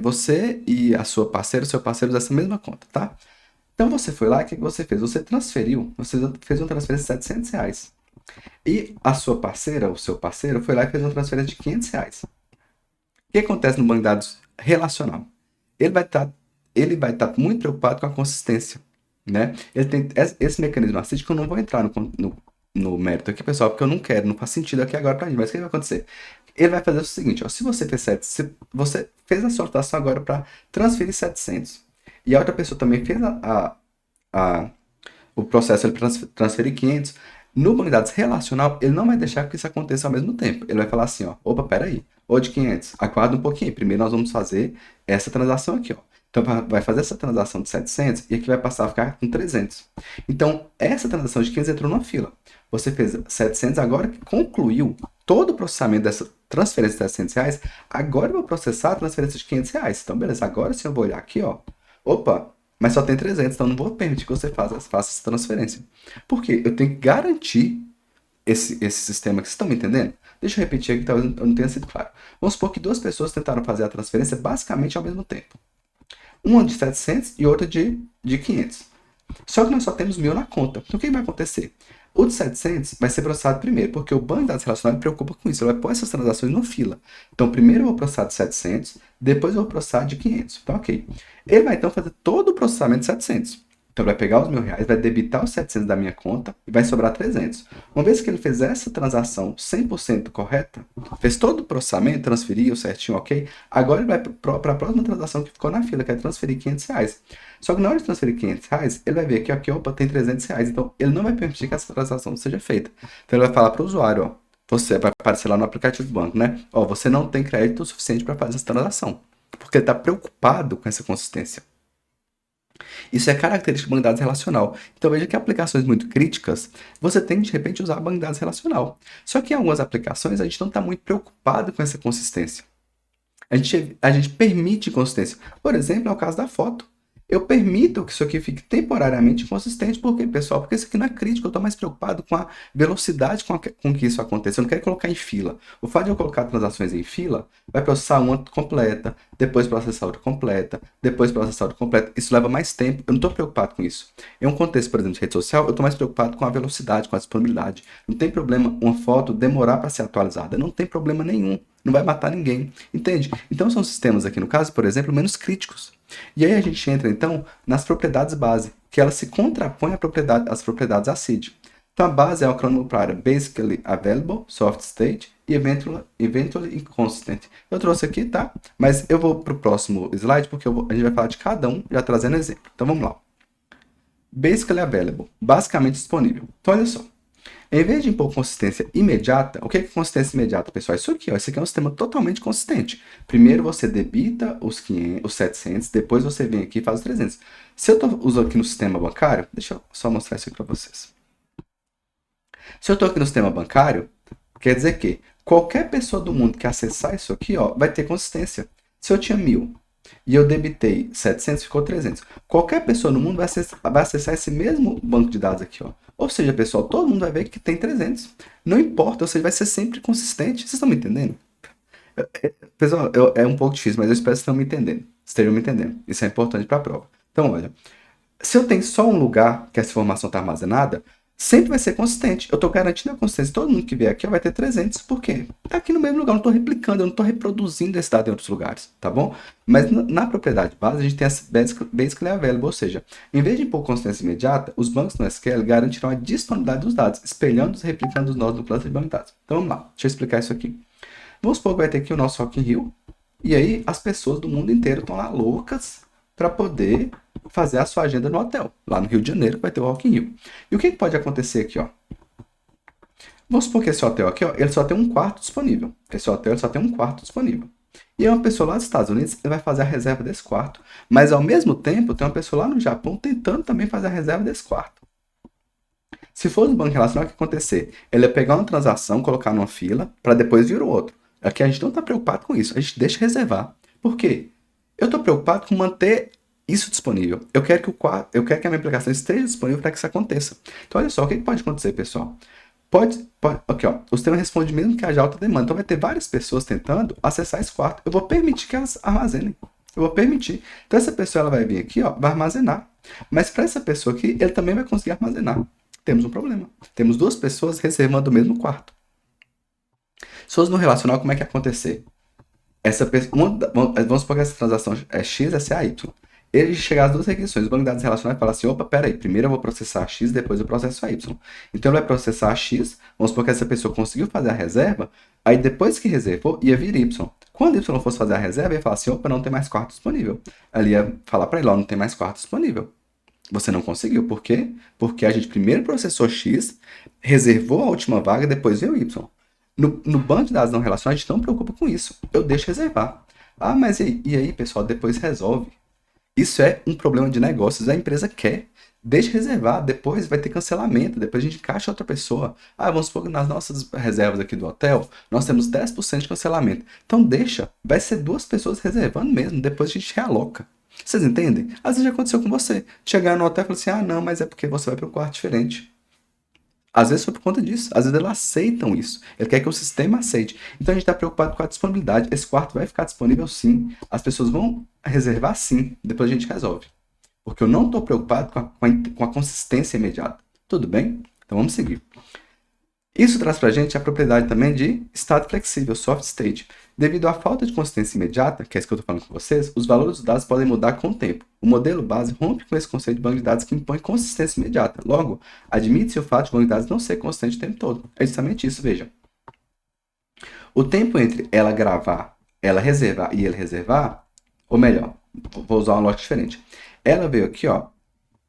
você e a sua parceira, o seu parceiro dessa mesma conta, tá? Então você foi lá, o que você fez? Você fez uma transferência de R$ 700. E a sua parceira, o seu parceiro, foi lá e fez uma transferência de R$ 500. O que acontece no banco de dados relacional? Ele vai estar muito preocupado com a consistência, né? Ele tem esse mecanismo ACID, que eu não vou entrar no mérito aqui, pessoal, porque eu não quero, não faz sentido aqui agora pra gente. Mas o que vai acontecer? Ele vai fazer o seguinte, ó, se você fez a sua rotação agora para transferir 700, e a outra pessoa também fez a o processo ele transferir 500, no banco de dados relacional, ele não vai deixar que isso aconteça ao mesmo tempo. Ele vai falar assim, ó, opa, peraí, ou de 500, aguarda um pouquinho, primeiro nós vamos fazer essa transação aqui, ó. Então, vai fazer essa transação de 700 e aqui vai passar a ficar com 300. Então, essa transação de 500 entrou numa fila. Você fez 700, agora que concluiu todo o processamento dessa transferência de R$ 700, agora eu vou processar a transferência de R$ 500. Então, beleza, agora sim eu vou olhar aqui, ó. Opa, mas só tem 300, então não vou permitir que você faça essa transferência. Por quê? Eu tenho que garantir esse sistema que vocês estão me entendendo? Deixa eu repetir aqui, talvez eu não tenha sido claro. Vamos supor que duas pessoas tentaram fazer a transferência basicamente ao mesmo tempo. Uma de 700 e outra de 500. Só que nós só temos 1.000 na conta. Então o que vai acontecer? O de 700 vai ser processado primeiro, porque o banco de dados relacional preocupa com isso. Ele vai pôr essas transações no fila. Então, primeiro eu vou processar de 700, depois eu vou processar de 500. Então, ok. Ele vai então fazer todo o processamento de 700. Então, ele vai pegar os R$ 1.000, vai debitar os 700 da minha conta e vai sobrar 300. Uma vez que ele fez essa transação 100% correta, fez todo o processamento, transferiu certinho, ok? Agora ele vai para a próxima transação que ficou na fila, que é transferir R$ 500. Só que na hora de transferir R$ 500, ele vai ver que aqui, opa, tem R$ 300. Então, ele não vai permitir que essa transação seja feita. Então, ele vai falar para o usuário, ó, você vai aparecer lá no aplicativo do banco, né? Ó, você não tem crédito suficiente para fazer essa transação. Porque ele está preocupado com essa consistência. Isso é característica do banco de dados relacional. Então veja que aplicações muito críticas, você tem que de repente usar banco de dados relacional. Só que em algumas aplicações a gente não está muito preocupado com essa consistência. A gente permite consistência. Por exemplo, é o caso da foto. Eu permito que isso aqui fique temporariamente inconsistente. Por quê, pessoal? Porque isso aqui não é crítico. Eu estou mais preocupado com a velocidade com que isso acontece. Eu não quero colocar em fila. O fato de eu colocar transações em fila vai processar uma completa, depois processar outra completa, depois processar outra completa. Isso leva mais tempo. Eu não estou preocupado com isso. Em um contexto, por exemplo, de rede social, eu estou mais preocupado com a velocidade, com a disponibilidade. Não tem problema uma foto demorar para ser atualizada. Não tem problema nenhum. Não vai matar ninguém. Entende? Então são sistemas aqui, no caso, por exemplo, menos críticos. E aí a gente entra, então, nas propriedades base, que elas se contrapõem às propriedades ACID. Então, a base é o acrônimo para Basically Available, Soft State e Eventually Inconsistent. Eu trouxe aqui, tá? Mas eu vou para o próximo slide, porque a gente vai falar de cada um, já trazendo exemplo. Então, vamos lá. Basically Available, basicamente disponível. Então, olha só. Em vez de impor consistência imediata, o que é consistência imediata, pessoal? Isso aqui, ó, isso aqui é um sistema totalmente consistente. Primeiro você debita os 700, depois você vem aqui e faz os 300. Se eu estou usando aqui no sistema bancário, deixa eu só mostrar isso aqui para vocês. Se eu estou aqui no sistema bancário, quer dizer que qualquer pessoa do mundo que acessar isso aqui, ó, vai ter consistência. Se eu tinha 1.000 e eu debitei 700, ficou 300. Qualquer pessoa no mundo vai acessar esse mesmo banco de dados aqui, ó. Ou seja, pessoal, todo mundo vai ver que tem 300. Não importa, ou seja, vai ser sempre consistente. Vocês estão me entendendo? Pessoal, é um pouco difícil, mas eu espero que vocês estejam me entendendo. Estejam me entendendo. Isso é importante para a prova. Então, olha, se eu tenho só um lugar que essa informação está armazenada, sempre vai ser consistente. Eu estou garantindo a consistência. Todo mundo que vier aqui vai ter 300. Por quê? Está aqui no mesmo lugar. Eu não estou replicando, eu não estou reproduzindo esse dado em outros lugares. Tá bom? Mas na propriedade base, a gente tem essa Basically Available. Ou seja, em vez de impor consistência imediata, os bancos no SQL garantirão a disponibilidade dos dados, espelhando e replicando os nós do cluster de banco de dados. Então vamos lá. Deixa eu explicar isso aqui. Vamos supor que vai ter aqui o nosso Rock in Rio. E aí as pessoas do mundo inteiro estão lá loucas para poder fazer a sua agenda no hotel, lá no Rio de Janeiro, que vai ter o Rock in Rio. E o que pode acontecer aqui, ó? Vamos supor que esse hotel aqui, ó, ele só tem um quarto disponível. Esse hotel ele só tem um quarto disponível. E uma pessoa lá dos Estados Unidos ele vai fazer a reserva desse quarto. Mas ao mesmo tempo, tem uma pessoa lá no Japão tentando também fazer a reserva desse quarto. Se for no banco relacional, o que ia acontecer? Ele ia pegar uma transação, colocar numa fila, para depois vir o outro. Aqui a gente não está preocupado com isso, a gente deixa reservar. Por quê? Eu estou preocupado com manter isso disponível. Eu quero que a minha aplicação esteja disponível para que isso aconteça. Então, olha só, o que pode acontecer, pessoal? Aqui, ó, o sistema responde mesmo que haja alta demanda. Então vai ter várias pessoas tentando acessar esse quarto. Eu vou permitir que elas armazenem. Eu vou permitir. Então essa pessoa ela vai vir aqui, ó, vai armazenar. Mas para essa pessoa aqui, ele também vai conseguir armazenar. Temos um problema. Temos duas pessoas reservando o mesmo quarto. Se fosse no relacional, como é que ia acontecer? Vamos supor que essa transação é X, essa é a Y. Ele chegar às duas requisições, o banco de dados relacional vai falar assim, opa, peraí, primeiro eu vou processar X, depois eu processo a Y. Então ele vai processar X, vamos supor que essa pessoa conseguiu fazer a reserva, aí depois que reservou, ia vir Y. Quando Y fosse fazer a reserva, ia falar assim, opa, não tem mais quarto disponível. Ali ia falar para ele, ó, não tem mais quarto disponível. Você não conseguiu, por quê? Porque a gente primeiro processou X, reservou a última vaga, depois veio Y. No banco de dados não relacional, a gente não preocupa com isso. Eu deixo reservar. Ah, mas e aí, pessoal, depois resolve. Isso é um problema de negócios. A empresa quer. Deixa reservar. Depois vai ter cancelamento. Depois a gente encaixa outra pessoa. Ah, vamos supor que nas nossas reservas aqui do hotel, nós temos 10% de cancelamento. Então deixa. Vai ser duas pessoas reservando mesmo. Depois a gente realoca. Vocês entendem? Às vezes já aconteceu com você. Chegar no hotel e falar assim, ah, não, mas é porque você vai para um quarto diferente. Às vezes foi por conta disso. Às vezes eles aceitam isso. Ele quer que o sistema aceite. Então a gente está preocupado com a disponibilidade. Esse quarto vai ficar disponível sim. As pessoas vão reservar sim. Depois a gente resolve. Porque eu não estou preocupado com a consistência imediata. Tudo bem? Então vamos seguir. Isso traz para a gente a propriedade também de estado flexível, soft state. Devido à falta de consistência imediata, que é isso que eu estou falando com vocês, os valores dos dados podem mudar com o tempo. O modelo base rompe com esse conceito de banco de dados que impõe consistência imediata. Logo, admite-se o fato de banco de dados não ser consistente o tempo todo. É justamente isso, veja. O tempo entre ela gravar, ela reservar e ele reservar, ou melhor, vou usar uma lógica diferente. Ela veio aqui, ó,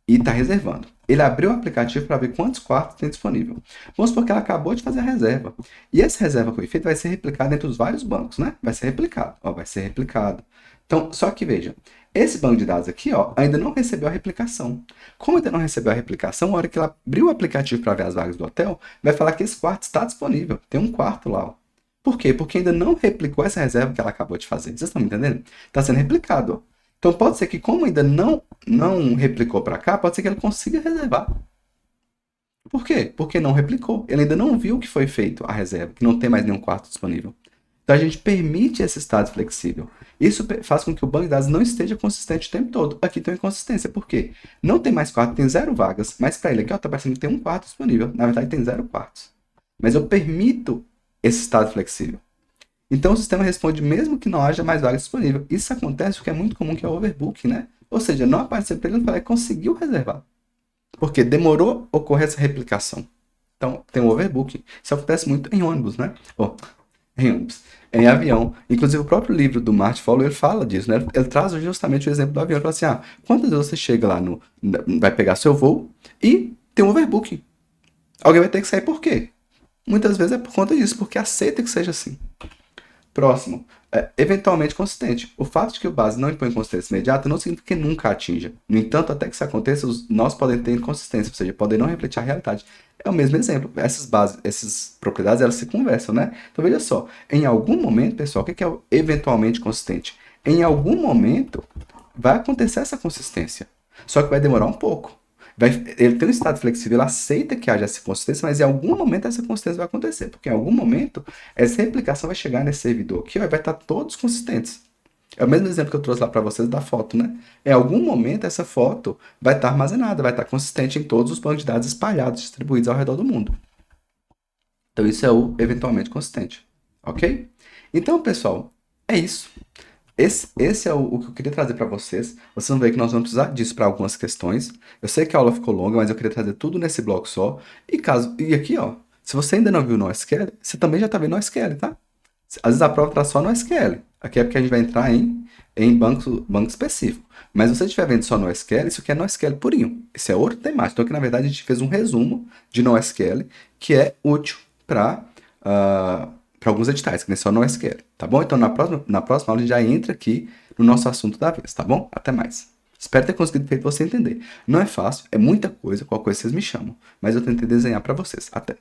e está reservando. Ele abriu o aplicativo para ver quantos quartos tem disponível. Vamos supor que ela acabou de fazer a reserva. E essa reserva que foi feita vai ser replicada entre os vários bancos, né? Vai ser replicado. Ó, vai ser replicado. Então, só que veja, esse banco de dados aqui, ó, ainda não recebeu a replicação. Como ainda não recebeu a replicação, na hora que ela abriu o aplicativo para ver as vagas do hotel, vai falar que esse quarto está disponível. Tem um quarto lá, ó. Por quê? Porque ainda não replicou essa reserva que ela acabou de fazer. Vocês estão me entendendo? Está sendo replicado, ó. Então pode ser que, como ainda não replicou para cá, pode ser que ele consiga reservar. Por quê? Porque não replicou. Ele ainda não viu que foi feito a reserva, que não tem mais nenhum quarto disponível. Então a gente permite esse estado flexível. Isso faz com que o banco de dados não esteja consistente o tempo todo. Aqui tem uma inconsistência. Por quê? Não tem mais quarto, tem 0 vagas. Mas para ele aqui, está parecendo que tem um quarto disponível. Na verdade, tem 0 quartos. Mas eu permito esse estado flexível. Então o sistema responde mesmo que não haja mais vagas disponíveis. Isso acontece porque é muito comum, que é o overbooking, né? Ou seja, não apareceu para ele e falar que conseguiu reservar. Porque demorou a ocorrer essa replicação. Então tem o overbooking. Isso acontece muito em ônibus, né? Em ônibus. Em avião. Inclusive o próprio livro do Martin Fowler, ele fala disso, né? Ele traz justamente o exemplo do avião. Ele fala assim, quantas vezes você chega lá, vai pegar seu voo e tem um overbooking? Alguém vai ter que sair por quê? Muitas vezes é por conta disso, porque aceita que seja assim. Próximo, eventualmente consistente. O fato de que o base não impõe consistência imediata não significa que nunca atinja. No entanto, até que isso aconteça, nós podemos ter inconsistência, ou seja, podem não refletir a realidade. É o mesmo exemplo. Essas propriedades, elas se conversam, né? Então, veja só. Em algum momento, pessoal, o que é o eventualmente consistente? Em algum momento, vai acontecer essa consistência. Só que vai demorar um pouco. Ele tem um estado flexível, ele aceita que haja essa consistência, mas em algum momento essa consistência vai acontecer, porque em algum momento essa replicação vai chegar nesse servidor aqui, ó, e vai estar todos consistentes. É o mesmo exemplo que eu trouxe lá para vocês da foto, né? Em algum momento essa foto vai estar armazenada, vai estar consistente em todos os bancos de dados espalhados, distribuídos ao redor do mundo. Então isso é o eventualmente consistente, ok? Então, pessoal, é isso. Esse é o que eu queria trazer para vocês. Vocês vão ver que nós vamos precisar disso para algumas questões. Eu sei que a aula ficou longa, mas eu queria trazer tudo nesse bloco só. E aqui, ó, se você ainda não viu o NoSQL, você também já está vendo o NoSQL, tá? Às vezes a prova está só no SQL. Aqui é porque a gente vai entrar em banco específico. Mas se você estiver vendo só no SQL, isso aqui é NoSQL purinho. Esse é outro temático. Então aqui, na verdade, a gente fez um resumo de NoSQL que é útil para alguns editais, que nem só NoSQL, tá bom? Então na próxima aula a gente já entra aqui no nosso assunto da vez, tá bom? Até mais. Espero ter conseguido feito você entender. Não é fácil, é muita coisa, qualquer coisa vocês me chamam. Mas eu tentei desenhar para vocês. Até.